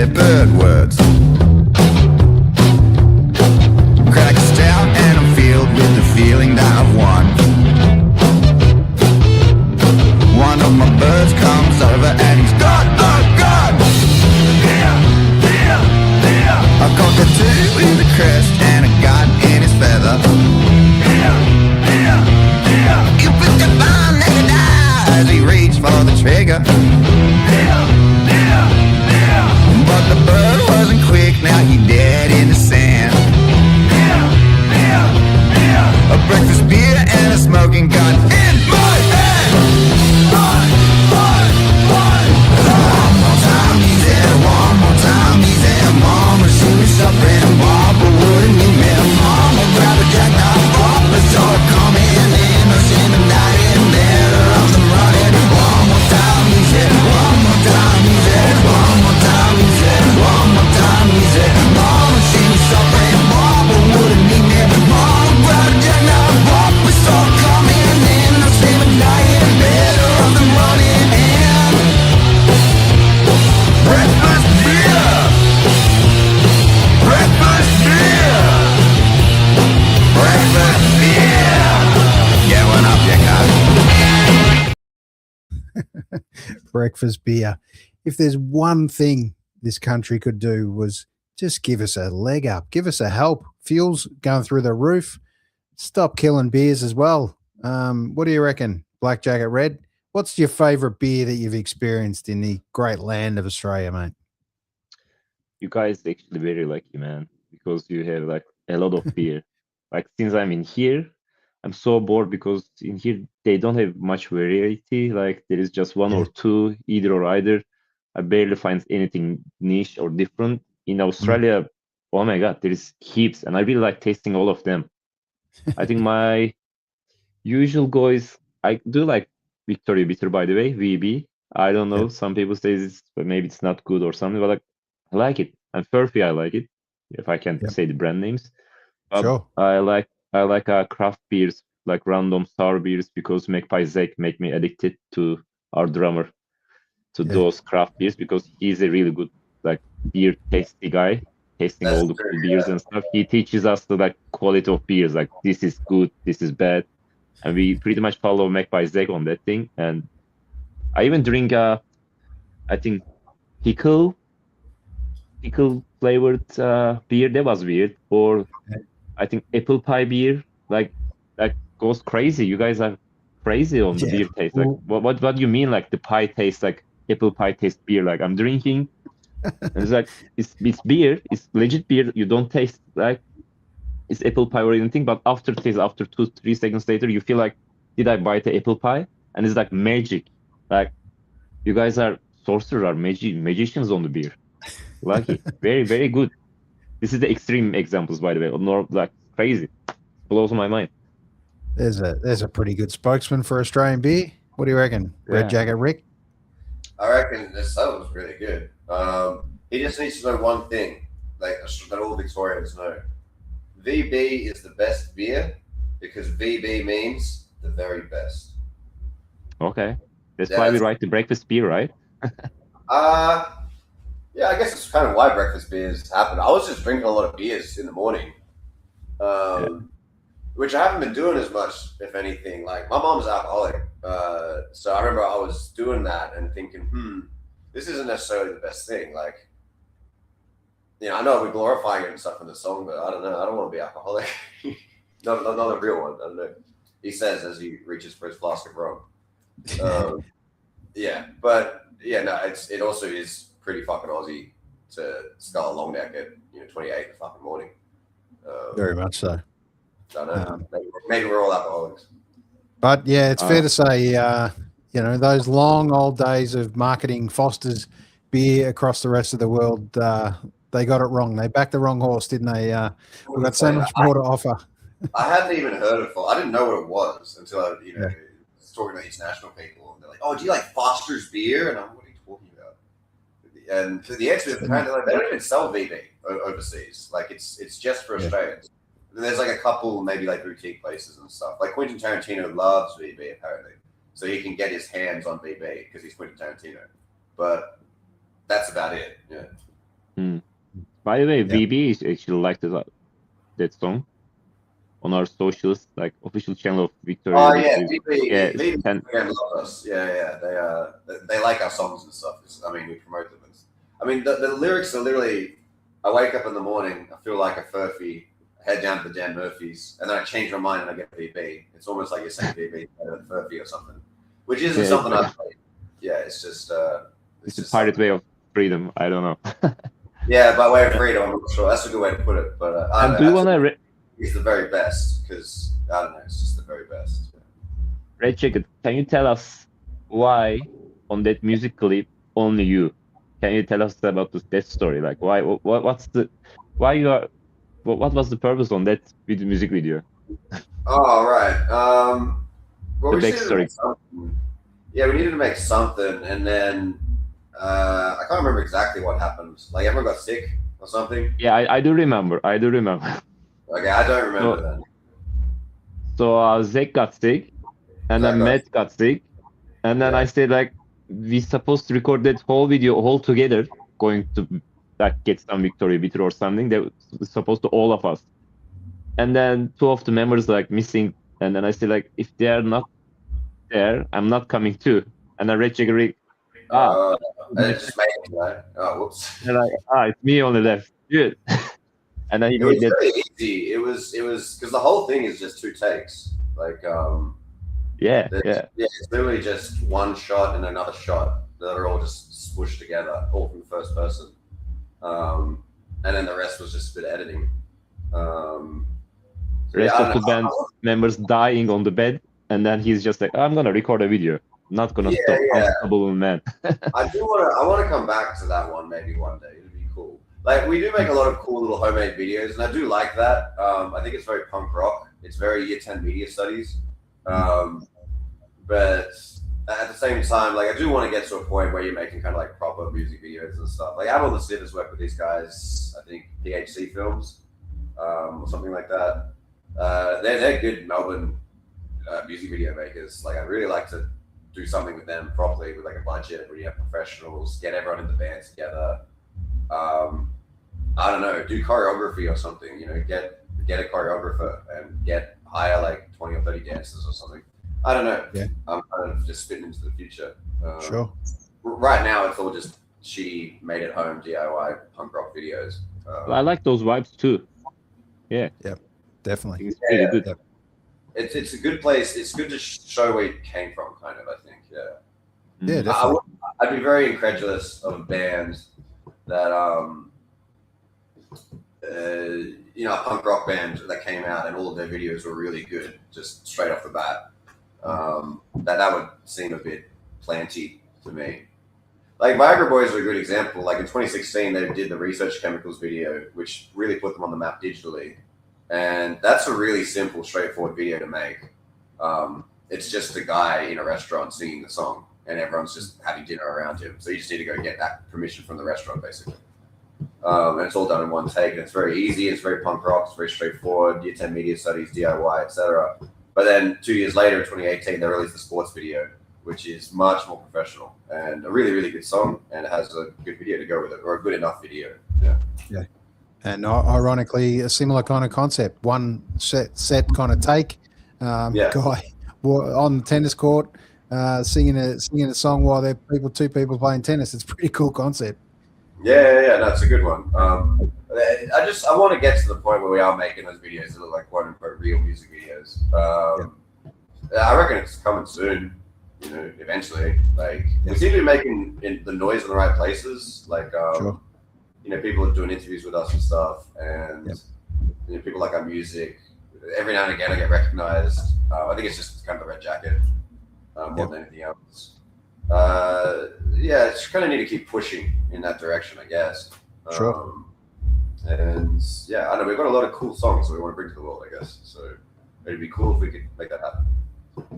their bird words. Crack a stout and I'm filled with the feeling that I've won. One of my birds comes over and he's gone, gone, gone. A cockatoo with a crest and a gun in his feather. You put the bomb naked eye as he reached for the trigger. But the bird wasn't quick, now he dead in the sand. A breakfast beer and a smoking gun in my hand. One more time, he's there. One more time, he's there. Mama, she was suffering. Papa wouldn't you man? Mama, grab a jackknife. Papa saw it coming in. I seen him dying there. I'm running. One more time, he's there. One more time, he's there. One more time, he's there. One more time, he's there. Mama, she was suffering. Papa wouldn't need me. Mama, grab a jackknife. Papa saw it coming in. I seen him dying there. I'm running in. Breakfast beer! Breakfast beer! Breakfast beer! Get one up, you cunt. Breakfast beer. If there's one thing this country could do was just give us a leg up, give us a help. Fuel's going through the roof. Stop killing beers as well. What do you reckon, Black Jacket Red? What's your favourite beer that you've experienced in the great land of Australia, mate? You guys actually very lucky, man, because you have like a lot of beer. Like since I'm in here, I'm so bored because in here they don't have much variety. Like there is just one or two, either or either. I barely find anything niche or different. In Australia, oh my God, there is heaps, and I really like tasting all of them. I think my usual go is I do like Victoria Bitter, by the way, VB. I don't know. Some people say this, but maybe it's not good or something. But like, I like it. And Furphy, I like it. If I can say the brand names. Sure. I like craft beers, like random sour beers, because Magpie Zach make me addicted to our drummer, to those craft beers, because he's a really good like beer tasty guy, tasting all the cool beers and stuff. He teaches us the like quality of beers, like this is good, this is bad. And we pretty much follow Magpie Zach on that thing. And I even drink I think pickle flavored beer. That was weird. Or I think apple pie beer. Like goes crazy. You guys are crazy on the beer taste. Like what do you mean? Like the pie tastes like apple pie taste beer? Like I'm drinking. And it's like it's beer. It's legit beer. You don't taste like it's apple pie or anything. But after 2-3 seconds later, you feel like, did I bite the apple pie? And it's like magic. Like you guys are sorcerers, are magicians on the beer. Lucky. Very, very good. This is the extreme examples, by the way. Not like crazy. Blows my mind. There's a pretty good spokesman for Australian beer. What do you reckon, Red Jacket Rick? I reckon this was really good. He just needs to know one thing, like that all Victorians know. VB is the best beer because VB means the very best. Okay. That's why we write the breakfast beer, right? Yeah, I guess it's kind of why breakfast beers happen. I was just drinking a lot of beers in the morning, which I haven't been doing as much, if anything. Like, my mom's alcoholic, so I remember I was doing that and thinking, this isn't necessarily the best thing. Like, you know, I know we're glorifying it and stuff in the song, but I don't know. I don't want to be alcoholic. not a real one. I don't know. He says as he reaches for his flask of rum. It also is pretty fucking Aussie to scull a long neck at 28 in the fucking morning. Very much so. I don't know. Maybe we're all alcoholics. But yeah, it's fair to say, those long old days of marketing Foster's beer across the rest of the world, they got it wrong. They backed the wrong horse, didn't they? We've got so much more to offer. I hadn't even heard of it. I didn't know what it was until I, was talking to these national people, and they're like, "Oh, do you like Foster's beer?" And I'm, "What are you talking about?" And the answer is apparently they don't even sell VB overseas. Like it's just for Australians. And there's like a couple maybe like boutique places and stuff. Like Quentin Tarantino loves VB apparently, so he can get his hands on VB because he's Quentin Tarantino. But that's about it. Yeah. By the way, Yeah. VB is actually liked that song on our socials, like official channel of Victoria. Oh yeah, Yeah, VB and- love us. Yeah. They like our songs and stuff. I mean, we promote them. I mean, the lyrics are literally: I wake up in the morning, I feel like a furphy, I head down to the Dan Murphys, and then I change my mind and I get VB. It's almost like you're saying VB better than furphy or something, which isn't something I've played. Yeah, it's just it's a pirate way of freedom. I don't know. Yeah, by way of freedom, I'm not sure. That's a good way to put it. But I And don't do you know. wanna He's the very best because I don't know. It's just the very best. Red Jacket? Can you tell us why on that music clip only you? Can you tell us about that story? Like why? What was the purpose on that music video? Oh right. Well, The we needed to backstory. make something. Yeah, we needed to make something, and then I can't remember exactly what happened. Like everyone got sick or something. Yeah, I do remember. Okay, I don't remember then. So Zach got sick, and then Zach got Matt got sick, and then I said like we supposed to record that whole video all together, going to like get some Victoria bitter or something. That was supposed to all of us, and then two of the members like missing, and then I said like if they are not there, I'm not coming too. And then Red Jacket, It just made it, right? Oh, whoops. and like it's me on the left, good. And then he It was made that. very easy. It was because the whole thing is just 2 takes. Like Yeah. it's literally just one shot and another shot that are all just swooshed together, all from first person. And then the rest was just a bit of editing. Rest of the band members dying on the bed, and then he's just like, I'm gonna record a video. Not gonna stop Unstoppable Man. I want to come back to that one maybe one day. It'd be cool. Like we do make a lot of cool little homemade videos, and I do like that. I think it's very punk rock. It's very Year 10 media studies. But at the same time, like I do want to get to a point where you're making kind of like proper music videos and stuff. Like Avril Lavigne has worked with these guys. I think PHC Films or something like that. They're good Melbourne music video makers. Like I really like to do something with them properly with like a budget where you have professionals, get everyone in the band together. I don't know, do choreography or something, you know, get a choreographer and hire like 20 or 30 dancers or something. I don't know. Yeah. I'm kind of just spitting into the future. Sure. Right now it's all just shitty made at home DIY punk rock videos. I like those vibes too. Yeah. Definitely. It's pretty good. Yep. It's a good place. It's good to show where you came from, kind of, I think. Yeah. Yeah, definitely. I'd be very incredulous of a band that, a punk rock band that came out and all of their videos were really good, just straight off the bat. That would seem a bit planty to me. Like Viagra Boys are a good example. Like in 2016, they did the Research Chemicals video, which really put them on the map digitally. And that's a really simple, straightforward video to make. It's just a guy in a restaurant singing the song, and everyone's just having dinner around him. So you just need to go get that permission from the restaurant, basically. And it's all done in one take, and it's very easy. It's very punk rock. It's very straightforward. Year 10 media studies, DIY, etc. But then 2 years later, in 2018, they released the sports video, which is much more professional and a really, really good song, and it has a good video to go with it, or a good enough video. Yeah. And ironically, a similar kind of concept. One set kind of take. Guy on the tennis court singing a song while there are two people playing tennis. It's a pretty cool concept. Yeah, that's a good one. I want to get to the point where we are making those videos that look like quote unquote real music videos. I reckon it's coming soon. Eventually. Like we seem to be making the noise in the right places. Like Sure. People are doing interviews with us and stuff, and people like our music. Every now and again, I get recognized. I think it's just kind of the red jacket more than anything else. It's kind of need to keep pushing in that direction, I guess. Sure. And I know we've got a lot of cool songs that we want to bring to the world, I guess. So it'd be cool if we could make that happen.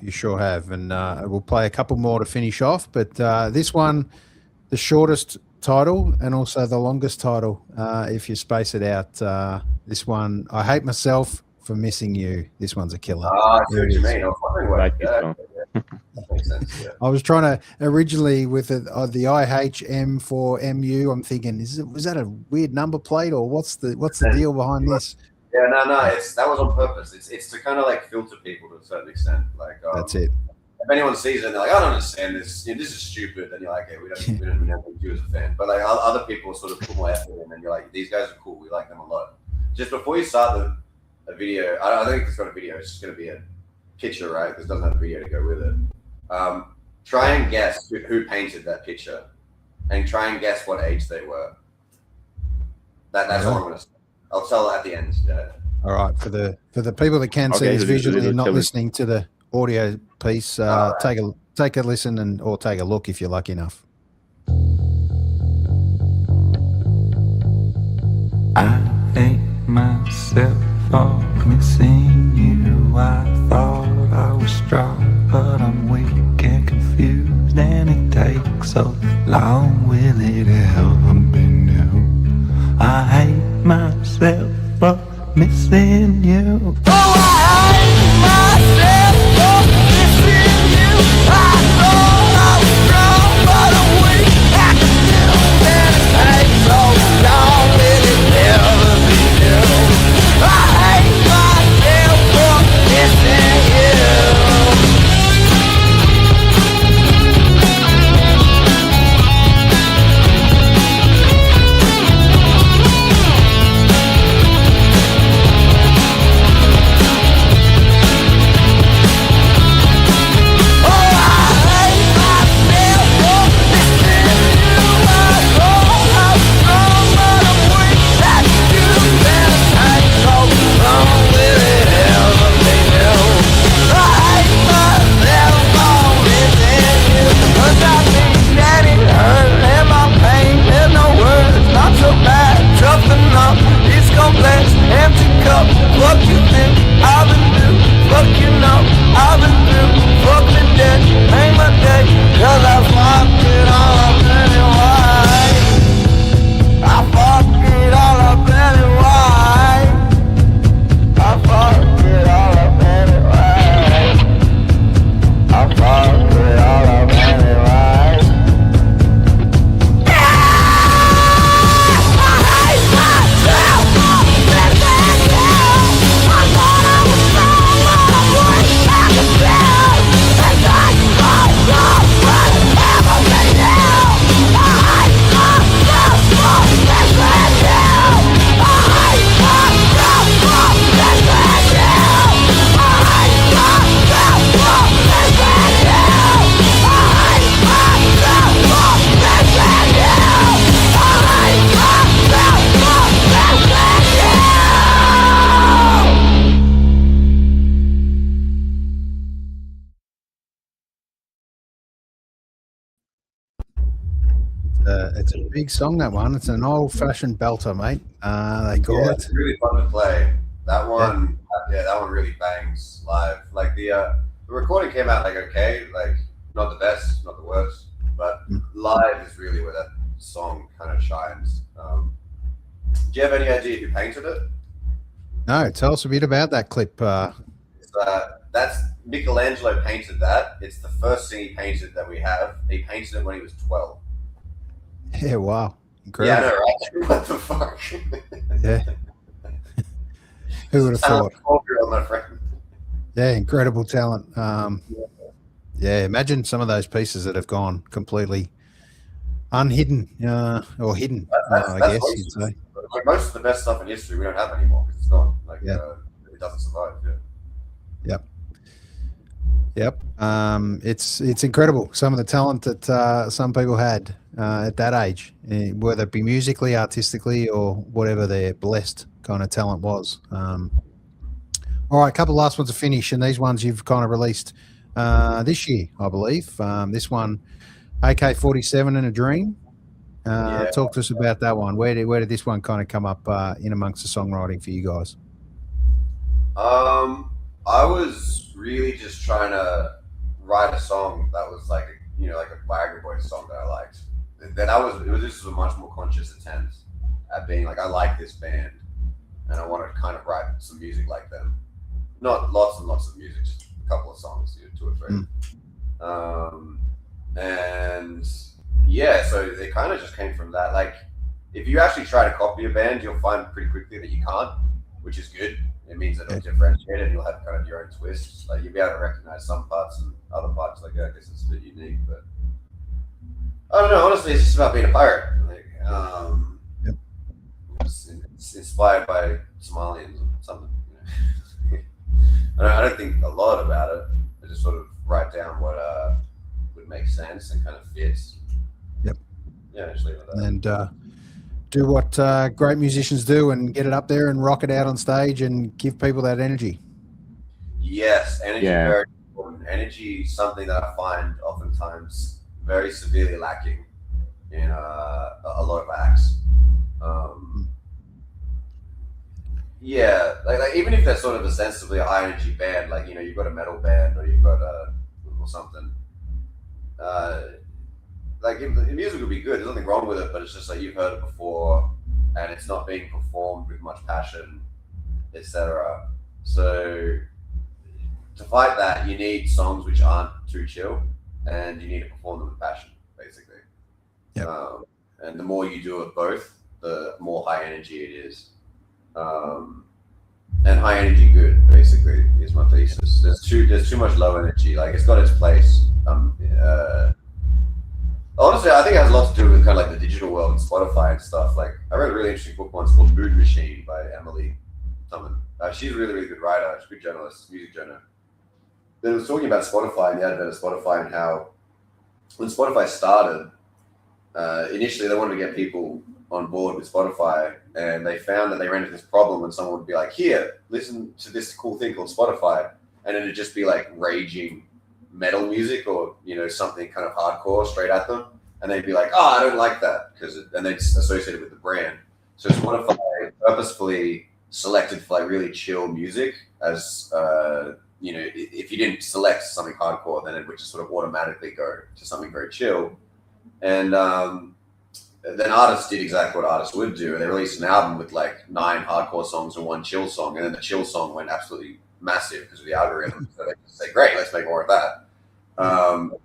You sure have. And we'll play a couple more to finish off. But this one, the shortest title and also the longest title, if you space it out. This one, I Hate Myself for Missing You. This one's a killer. I see what you mean. I was wondering what. Like this song. That makes sense. Yeah. I was trying to originally with the IHM for MU. I'm thinking, was that a weird number plate or what's the deal behind this? Yeah, no, that was on purpose. It's to kind of like filter people to a certain extent. Like That's it. If anyone sees it and they're like, I don't understand this. This is stupid. Then you're like, okay, we don't think you as a fan. But like other people sort of put more effort in, and you're like, these guys are cool. We like them a lot. Just before you start the video, I don't think it's got a video. It's just going to be a picture, right? Because it doesn't have a video to go with it. Try and guess who painted that picture, and try and guess what age they were. That's all I'm going to say. I'll tell at the end. Yeah. All right, for the people that can see this visually and not listening to the audio piece, take a listen or take a look if you're lucky enough. I hate myself for missing you. I thought I was strong, but I'm weak and confused, and it takes so long. Will it ever be new? I hate myself for missing you. Oh, I hate myself for missing you. I thought I was strong, but I'm weak and confused, and it takes so long. Will it ever be new? I hate myself for missing you. It's a big song, that one. It's an old-fashioned belter, mate. They call it. It's really fun to play. That one, that one really bangs live. Like the recording came out like okay, like not the best, not the worst, but live is really where that song kind of shines. Do you have any idea who painted it? No, tell us a bit about that clip. That's Michelangelo painted that. It's the first thing he painted that we have. He painted it when he was 12. Yeah, wow. Incredible. Yeah, I know, right? What the fuck? Yeah. Who would have thought? My friend. Yeah, incredible talent. Yeah, imagine some of those pieces that have gone completely unhidden or hidden, I guess you'd say. Like most of the best stuff in history we don't have anymore because it's gone. Like, it doesn't survive. Yeah. Yep. It's incredible. Some of the talent that some people had at that age, whether it be musically, artistically, or whatever their blessed kind of talent was. All right, a couple of last ones to finish, and these ones you've kind of released this year, I believe. This one, AK-47 and a Dream. Talk to us about that one. Where did this one kind of come up in amongst the songwriting for you guys? I was really just trying to write a song that was like a Viagra Boys song that I liked. This was a much more conscious attempt at being like, I like this band and I want to kind of write some music like them. Not lots and lots of music, just a couple of songs, 2 or 3. And yeah, so it kind of just came from that. Like, if you actually try to copy a band, you'll find pretty quickly that you can't, which is good. It means that it'll differentiate and you'll have kind of your own twists. Like, you'll be able to recognize some parts and other parts, like, I guess it's a bit unique. But I don't know, honestly, it's just about being a pirate. Like, it's inspired by Somalians or something. You know? I don't think a lot about it. I just sort of write down what would make sense and kind of fits. Yep. Yeah, just leave it at that. And do what great musicians do and get it up there and rock it out on stage and give people that energy. Yes, energy is very important. Energy is something that I find oftentimes very severely lacking in a lot of acts. Yeah, like even if they're sort of ostensibly a high energy band, like, you know, you've got a metal band or you've got or something. Like, the music would be good. There's nothing wrong with it, but it's just like you've heard it before, and it's not being performed with much passion, etc. So to fight that, you need songs which aren't too chill, and you need to perform them with passion, basically. Yep. And the more you do it both, the more high energy it is. And high energy good, basically, is my thesis. There's too much low energy. Like, it's got its place. Honestly, I think it has a lot to do with kind of like the digital world and Spotify and stuff. Like, I read a really interesting book once called Mood Machine by Emily Tummon. She's a really, really good writer. She's a good journalist, music journalist. Then it was talking about Spotify and the advent of Spotify and how when Spotify started, initially they wanted to get people on board with Spotify, and they found that they ran into this problem when someone would be like, here, listen to this cool thing called Spotify, and it'd just be like raging metal music or, you know, something kind of hardcore straight at them, and they'd be like, oh, I don't like that, and they'd associate it with the brand. So Spotify purposefully selected for like really chill music as you know, if you didn't select something hardcore, then it would just sort of automatically go to something very chill. And then artists did exactly what artists would do. They released an album with like 9 hardcore songs and 1 chill song, and then the chill song went absolutely massive because of the algorithm. So they just say, great, let's make more of that.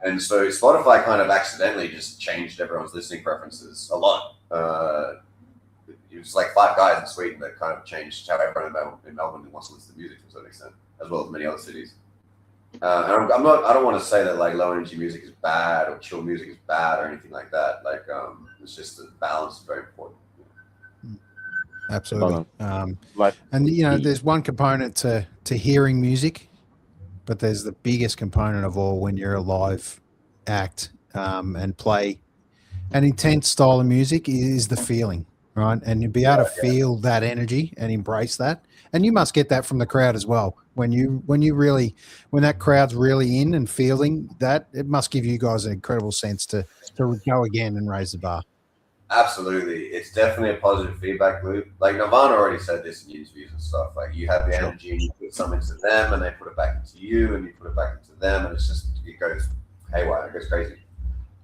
And so Spotify kind of accidentally just changed everyone's listening preferences a lot. It was like 5 guys in Sweden that kind of changed how everyone in Melbourne wants to listen to music to a certain extent, as well as many other cities. And I don't want to say that like low energy music is bad or chill music is bad or anything like that. Like, it's just the balance is very important. Absolutely. And you know, there's one component to hearing music, but there's the biggest component of all when you're a live act and play an intense style of music is the feeling, right? And you'll be able to feel that energy and embrace that. And you must get that from the crowd as well. When that crowd's really in and feeling that, it must give you guys an incredible sense to go again and raise the bar. Absolutely. It's definitely a positive feedback loop. Like Nirvana already said this in interviews and stuff. Like, you have the energy and you put something into them and they put it back into you and you put it back into them, and it's just, it goes haywire, it goes crazy.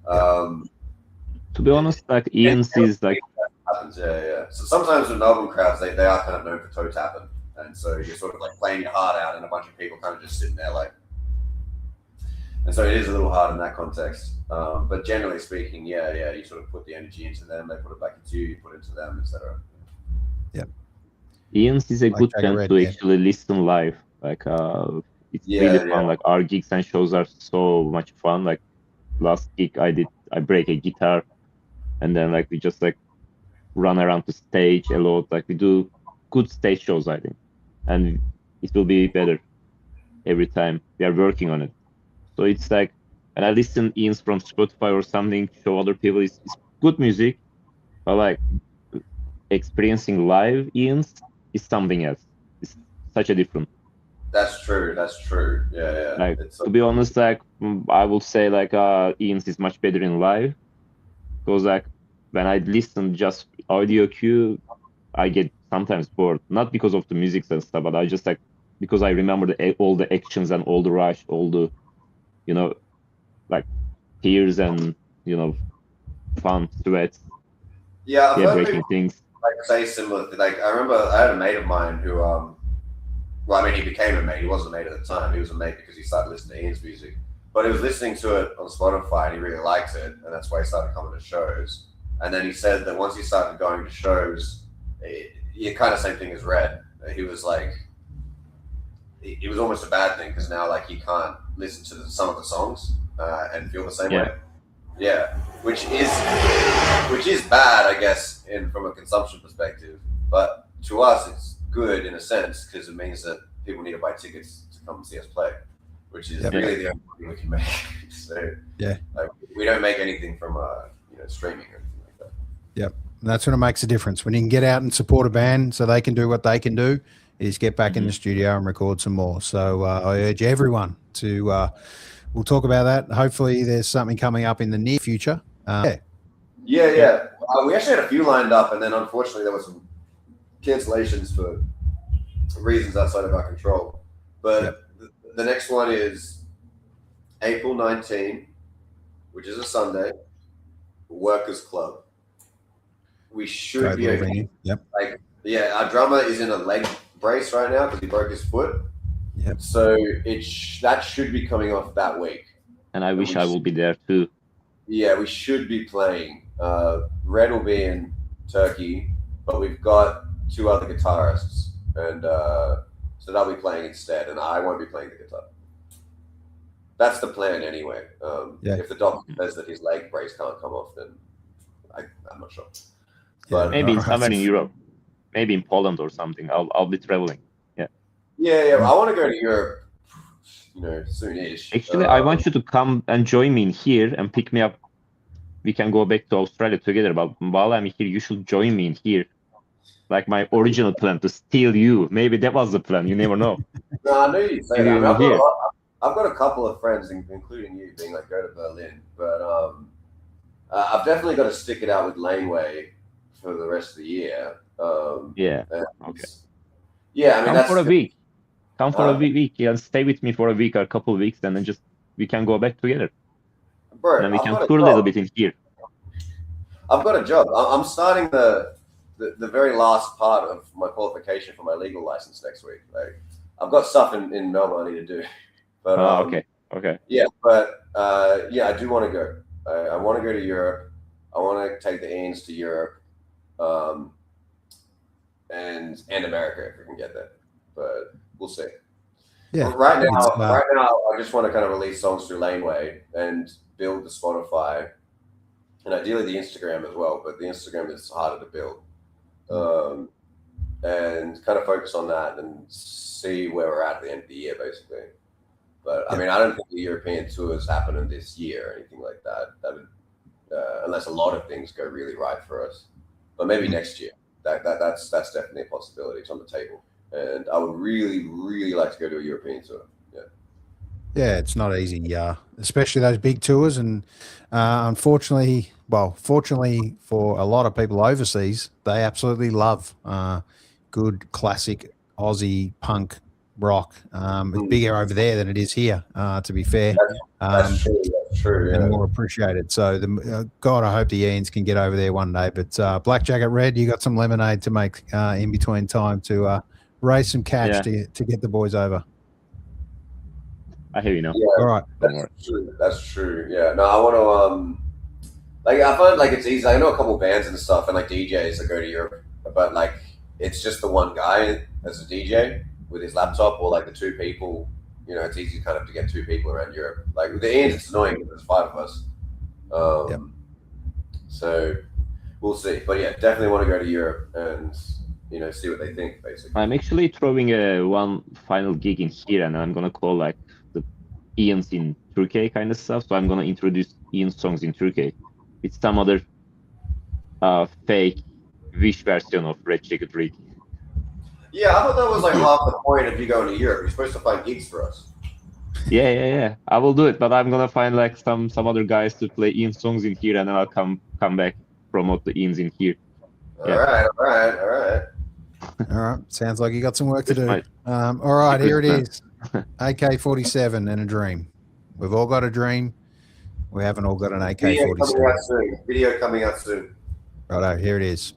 To be honest, like Ian's is like happens, yeah. So sometimes with Melbourne crowds, they are kind of known for toe tapping, and so you're sort of like playing your heart out, and a bunch of people kind of just sitting there like. And so it is a little hard in that context, but generally speaking, yeah, you sort of put the energy into them, they put it back into you, you put it into them, etc. Yeah. Ian's is a good chance to actually listen live. Like, it's really fun. Like, our gigs and shows are so much fun. Like, last gig I break a guitar, and then like we just like run around the stage a lot. Like, we do good stage shows, I think, and it will be better every time. We are working on it. So it's like, and I listen Ian's from Spotify or something, show other people, it's good music, but like experiencing live Ian's is something else. It's such a different. That's true. Yeah. Like, to be honest, like I will say like Ian's is much better in live, because like when I listen just audio cue, I get sometimes bored. Not because of the music and stuff, but I just like, because I remember all the actions and all the rush, all the, you know, like tears and, you know, fun, sweats. Yeah, I've heard breaking things. Like say similar. Like, I remember I had a mate of mine who, well, I mean, he became a mate. He wasn't a mate at the time. He was a mate because he started listening to Ian's music. but he was listening to it on Spotify and he really likes it, and that's why he started coming to shows. And then he said that once he started going to shows, it kind of same thing as Red. He was like, it was almost a bad thing because now like he can't listen to some of the songs and feel the same way. Yeah, which is bad, I guess, from a consumption perspective. But to us, it's good in a sense because it means that people need to buy tickets to come and see us play, which is really the only thing we can make. So like, we don't make anything from streaming or anything like that. Yep, and that's when it makes a difference. When you can get out and support a band so they can do what they can do, is get back in the studio and record some more. So I urge everyone to. We'll talk about that. Hopefully, there's something coming up in the near future. We actually had a few lined up, and then unfortunately there were some cancellations for reasons outside of our control. But the next one is April 19, which is a Sunday, Workers Club. We should be okay. Our drummer is in a leg brace right now because he broke his foot. Yep. So that should be coming off that week. And I wish I will be there too. Yeah, we should be playing. Red will be in Turkey, but we've got 2 other guitarists, and so they'll be playing instead, and I won't be playing the guitar. That's the plan anyway. If the doctor says that his leg brace can't come off, then I'm not sure. But maybe somewhere in Europe, maybe in Poland or something. I'll be traveling. Yeah. I want to go to Europe, soonish. Actually, I want you to come and join me in here and pick me up. We can go back to Australia together, but while I'm here, you should join me in here. Like my original plan to steal you. Maybe that was the plan. You never know. No, I knew you'd say that. I've got a couple of friends, including you, being like, go to Berlin. But I've definitely got to stick it out with Laneway for the rest of the year. Come for a week. Come for a week. Yeah, stay with me for a week or a couple of weeks, and then we can go back together. Bro, and we can tour a little bit in here. I've got a job. I'm starting the very last part of my qualification for my legal license next week. Like, I've got stuff in Melbourne I need to do. But okay. Yeah, but I do want to go. I want to go to Europe. I want to take the Ians to Europe, and America if we can get there. But we'll see. Yeah. But right now, I just want to kind of release songs through Laneway and build the Spotify, and ideally the Instagram as well. But the Instagram is harder to build, and kind of focus on that and see where we're at the end of the year, basically. But I mean, I don't think the European tour is happening this year or anything like that. Unless a lot of things go really right for us. But maybe next year. That's definitely a possibility. It's on the table. And I would really, really like to go to a European tour. Yeah, it's not easy, especially those big tours. And fortunately for a lot of people overseas, they absolutely love good classic Aussie punk rock. It's bigger over there than it is here, to be fair. That's true. That's true. And more appreciated. So, God, I hope the Ians can get over there one day. But Black Jacket Red, you got some lemonade to make in between time to raise some cash to get the boys over. I hear you now. Yeah, all right. That's true. Yeah. No, I want to I find like it's easy. I know a couple bands and stuff and like DJs that go to Europe, but like it's just the one guy as a DJ with his laptop, or like the 2 people. It's easy kind of to get 2 people around Europe. Like with the Ians, it's annoying because there's 5 of us. So we'll see. But yeah, definitely want to go to Europe and see what they think. Basically, I'm actually throwing one final gig in here, and I'm gonna call like the Ians in Turkey kind of stuff. So I'm gonna introduce Ian songs in Turkey with some other fake Wish version of Red Jacket Rick. Yeah, I thought that was like half the point of you going to Europe. You're supposed to find gigs for us. Yeah. I will do it, but I'm gonna find like some other guys to play Ian songs in here, and then I'll come back, promote the Ians in here. All right. All right. Sounds like you got some work to do. All right, here it is. AK-47 and a dream. We've all got a dream. We haven't all got an AK-47. Video coming out soon. Righto, here it is.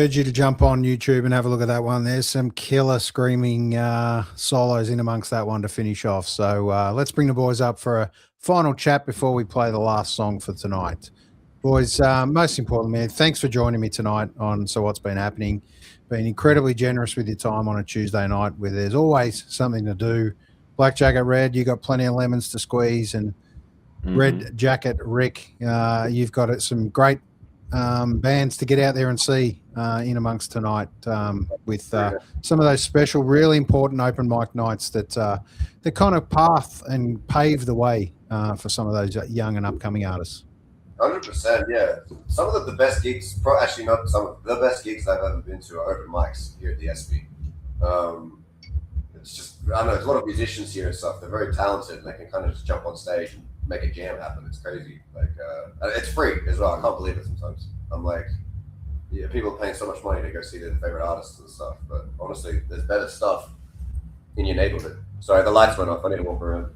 urge you to jump on YouTube and have a look at that one. There's some killer screaming solos in amongst that one to finish off. So let's bring the boys up for a final chat before we play the last song for tonight. Boys, most importantly, man, thanks for joining me tonight on So What's Been Happening. Been incredibly generous with your time on a Tuesday night where there's always something to do. Black Jacket Red, you got plenty of lemons to squeeze, and Red Jacket Rick, you've got some great bands to get out there and see in amongst tonight with some of those special, really important open mic nights that kind of path and pave the way for some of those young and upcoming artists. 100%, yeah. Some of the best gigs, actually not some of the best gigs I've ever been to are open mics here at the SB. It's just, I don't know, there's a lot of musicians here and stuff. They're very talented and they can kind of just jump on stage and make a jam happen. It's crazy. Like, it's free as well. I can't believe it sometimes. I'm like, yeah, people are paying so much money to go see their favorite artists and stuff. But honestly, there's better stuff in your neighborhood. Sorry, the lights went off. I need to walk around.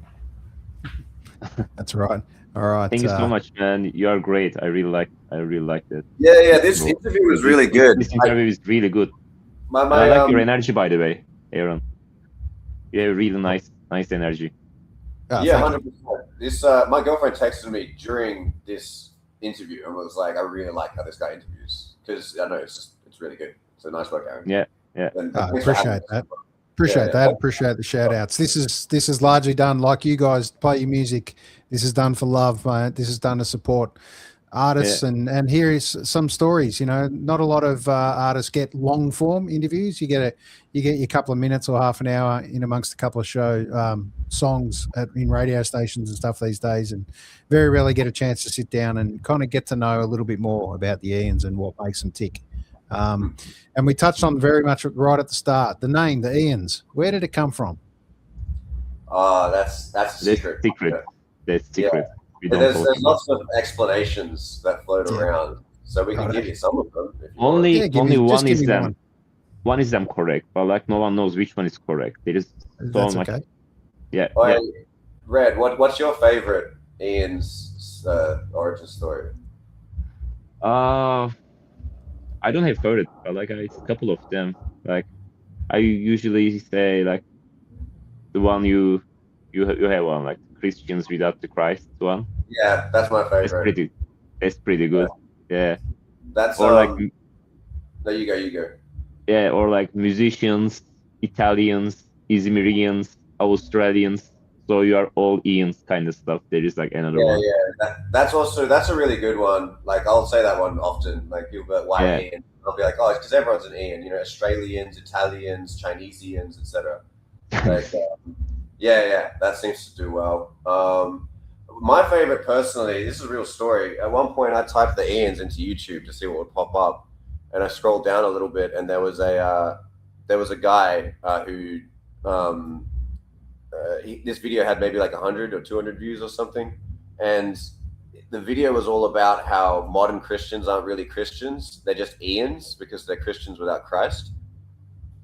That's right. All right. Thank you so much, man. You are great. I really liked it. Yeah. This interview was really good. This interview is really good. I like your energy, by the way, Aaron. You have really nice energy. Yeah, 100%. This my girlfriend texted me during this interview and was like, "I really like how this guy interviews because I know it's really good. It's a nice work, Aaron." Yeah. Appreciate that. Appreciate that. Appreciate the shout outs. This is largely done like you guys play your music. This is done for love, mate. This is done to support artists and here is some stories. You know, not a lot of artists get long form interviews. You get your couple of minutes or half an hour in amongst a couple of songs in radio stations and stuff these days, and very rarely get a chance to sit down and kind of get to know a little bit more about the Ians and what makes them tick. And we touched on very much right at the start, the name, the Ians. Where did it come from? That's a secret. That's secret. Yeah. There's lots of explanations that float around, so we can give you some of them. Only one is them. One is them correct, but like no one knows which one is correct. There is so much. Okay. Yeah. Red, what's your favorite Ian's origin story? I don't have favorite, but like a couple of them. Like I usually say like the one you have one, like Christians Without the Christ one. Yeah, that's my favorite. That's pretty good. Yeah. That's or like. No, you go. Yeah, or like musicians, Italians, Izmirians, Australians. So you are all Ians kind of stuff. There is like another one. Yeah. That's a really good one. Like I'll say that one often. Like people be like, why Ian? I'll be like, oh, it's because everyone's an Ian. You know, Australians, Italians, Chinesians, etc. Like, that seems to do well. My favorite, personally, this is a real story. At one point, I typed the Ians into YouTube to see what would pop up, and I scrolled down a little bit, and there was a guy who this video had maybe like 100 or 200 views or something, and the video was all about how modern Christians aren't really Christians; they're just Ians because they're Christians without Christ,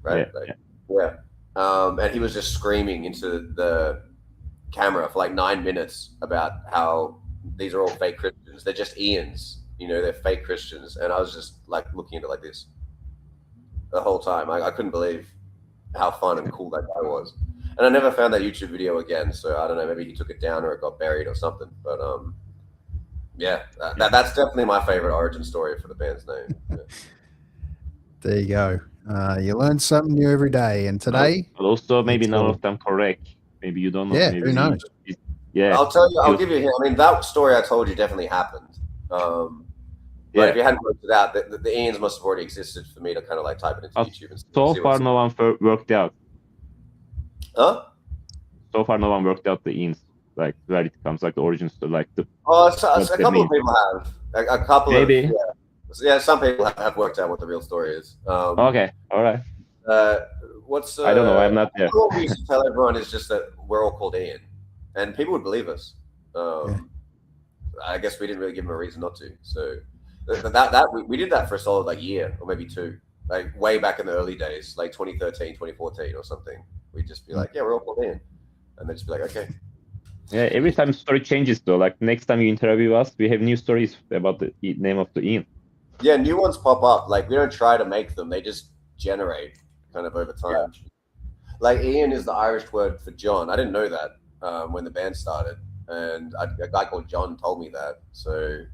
right? And he was just screaming into the camera for like 9 minutes about how these are all fake Christians. They're just Ians, you know, they're fake Christians. And I was just like looking at it like this the whole time. I couldn't believe how fun and cool that guy was. And I never found that YouTube video again. So I don't know, maybe he took it down or it got buried or something. But that's definitely my favorite origin story for the band's name. Yeah. There you go. You learn something new every day, and today. But also, maybe none of them correct. Maybe you don't know. Yeah, maybe who knows? I'll tell you. I'll give you a hint. I mean, that story I told you definitely happened. But if you hadn't worked it out, the Ians must have already existed for me to kind of like type it into YouTube. And so far, no one worked out. Huh? So far, no one worked out the Ians, like where it comes, like the origins, like the. Oh, a couple of people have. A couple maybe. Of yeah, some people have worked out what the real story is. Okay, all right. I don't know. I'm not there. What we used to tell everyone is just that we're all called Ian, and people would believe us. I guess we didn't really give them a reason not to. So we did that for a solid like year or maybe two, like way back in the early days, like 2013, 2014 or something. We'd just be like, yeah, we're all called Ian, and they'd just be like, okay. Yeah, every time story changes though. Like next time you interview us, we have new stories about the name of the Ian. Yeah, new ones pop up. Like we don't try to make them; they just generate kind of over time. Yeah. Like Ian is the Irish word for John. I didn't know that when the band started, and a guy called John told me that. So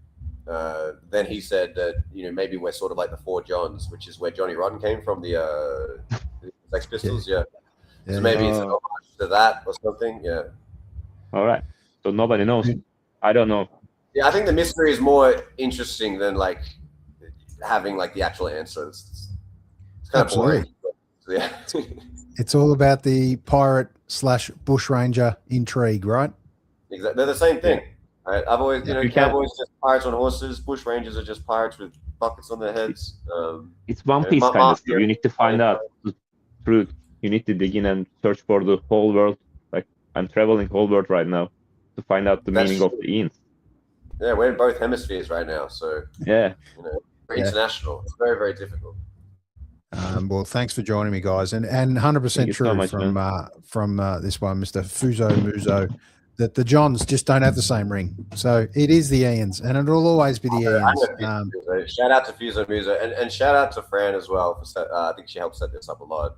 then he said that maybe we're sort of like the Four Johns, which is where Johnny Rotten came from, the Sex Pistols. Yeah. So maybe it's an homage to that or something. Yeah. All right. So nobody knows. I don't know. Yeah, I think the mystery is more interesting than like having like the actual answers. It's kind of boring. Yeah. It's all about the pirate / bushranger intrigue, right? Exactly. They're the same thing. Right? I've always, cowboys just pirates on horses. Bushrangers are just pirates with buckets on their heads. It's One Piece kind of stuff. You need to find out the truth. You need to dig in and search for the whole world. Like I'm traveling the whole world right now to find out the meaning of the Ians. Yeah, we're in both hemispheres right now, so yeah, international. It's very, very difficult. Well, thanks for joining me, guys, and 100% true so much, from this one, Mr. Fuso Muso, that the Johns just don't have the same ring. So it is the Ians, and it'll always be the Ians. Shout out to Fuso Muso, and shout out to Fran as well. I think she helped set this up a lot.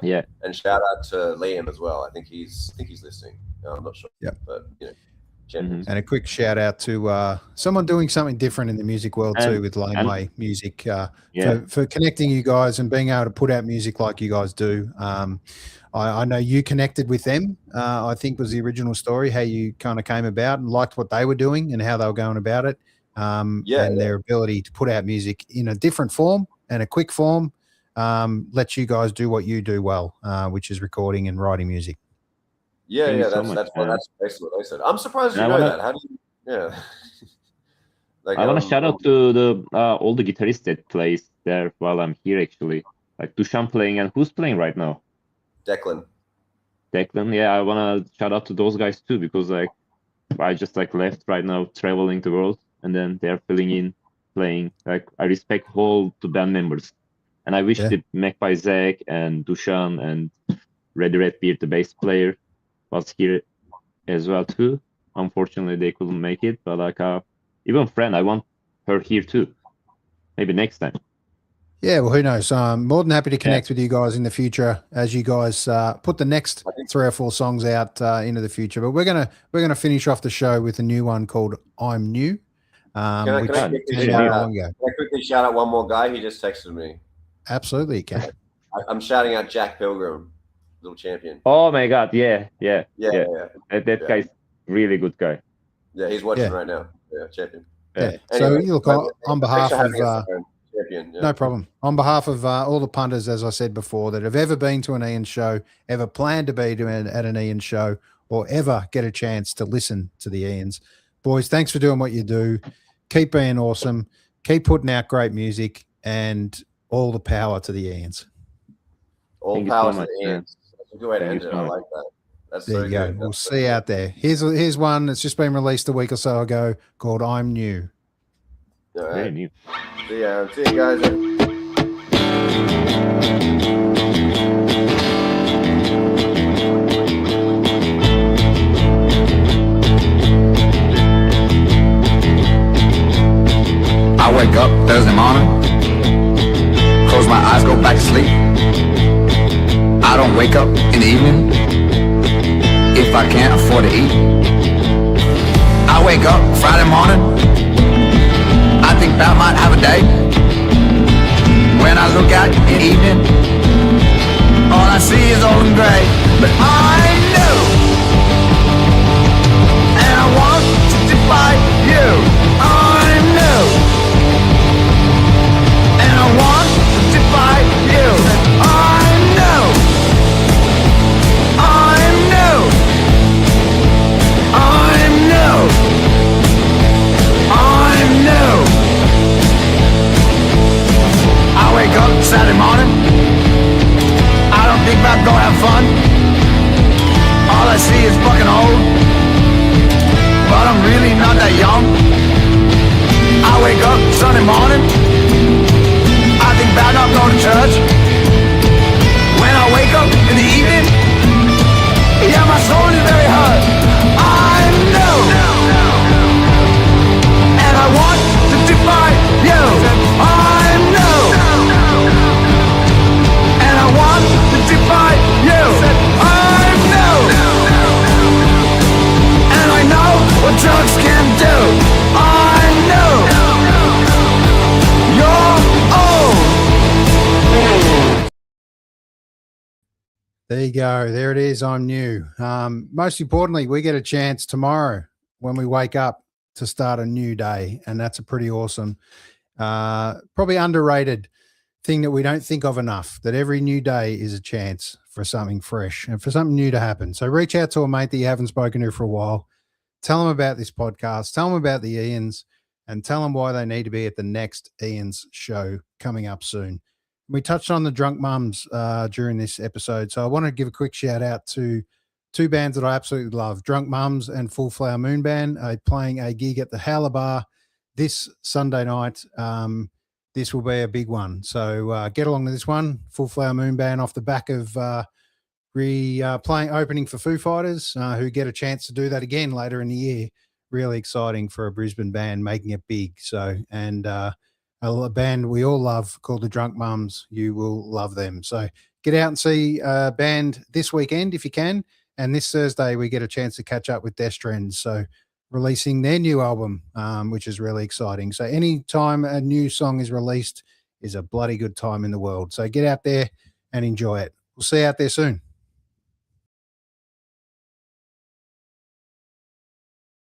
Yeah, and shout out to Liam as well. I think he's listening. I'm not sure. Yeah, but And a quick shout out to someone doing something different in the music world too, with Laneway Music, for connecting you guys and being able to put out music like you guys do. I know you connected with them. I think was the original story, how you kind of came about and liked what they were doing and how they were going about it. Their ability to put out music in a different form and a quick form lets you guys do what you do well, which is recording and writing music. That's basically what I said. I'm surprised you know that. How do you? Yeah. I want to shout out to the all the guitarists that plays there while I'm here. Actually, like Dushan playing, and who's playing right now? Declan. Yeah, I want to shout out to those guys too, because like I just like left right now traveling the world, and then they're filling in, playing. Like I respect all the band members, and I wish that Magpie Zach and Dushan and Red Redbeard, the bass player, was here as well too. Unfortunately, they couldn't make it, but like even Fran, I want her here too. Maybe next time. Yeah, well, who knows? I'm more than happy to connect with you guys in the future as you guys put the next 3 or 4 songs out into the future. But we're gonna finish off the show with a new one called "I'm New." Can I quickly shout out one more guy? He just texted me. Absolutely, you can. I'm shouting out Jack Pilgrim, little champion. Oh my God! Yeah. That guy's really good guy. Yeah, he's watching right now. Yeah, champion. Yeah. Anyway, so look, on behalf of champion, no problem. On behalf of all the punters, as I said before, that have ever been to an Ian show, ever planned to be at an Ian show, or ever get a chance to listen to the Ians, boys, thanks for doing what you do. Keep being awesome. Keep putting out great music, and all the power to the Ians. All power to the Ians. That's a good way to end it. I like that. That's there you go. Good. We'll see you out there. Here's one that's just been released a week or so ago called "I'm New." All right. Very new. See you guys. I wake up Thursday morning, close my eyes, go back to sleep. I don't wake up in the evening if I can't afford to eat. I wake up Friday morning, I think that might have a day. When I look out in the evening, all I see is old and gray. But I'm new, and I want to defy you. I'm new, and I want to defy you. I'm new, I'm new, I'm new, I'm new. I wake up Saturday morning, I don't think about going have fun. All I see is fucking old, but I'm really not that young. I wake up Sunday morning, I think about not going to church. When I wake up in the evening, yeah, my soul is very hurt. I'm new, and I want to defy you. There you go. There it is. I'm new. Most importantly, we get a chance tomorrow when we wake up to start a new day. And that's a pretty awesome, probably underrated thing that we don't think of enough, that every new day is a chance for something fresh and for something new to happen. So reach out to a mate that you haven't spoken to for a while. Tell them about this podcast. Tell them about the Ians and tell them why they need to be at the next Ian's show coming up soon. We touched on the Drunk Mums during this episode, so I want to give a quick shout out to two bands that I absolutely love, Drunk Mums and Full Flower Moon Band, playing a gig at the Howler Bar this Sunday night. This will be a big one, so get along to this one. Full Flower Moon Band off the back of playing opening for Foo Fighters, who get a chance to do that again later in the year. Really exciting for a Brisbane band making it big. So, and a band we all love called the Drunk Mums. You will love them. So get out and see a band this weekend if you can. And this Thursday we get a chance to catch up with Death Trends. So releasing their new album, which is really exciting. So any time a new song is released is a bloody good time in the world. So get out there and enjoy it. We'll see you out there soon.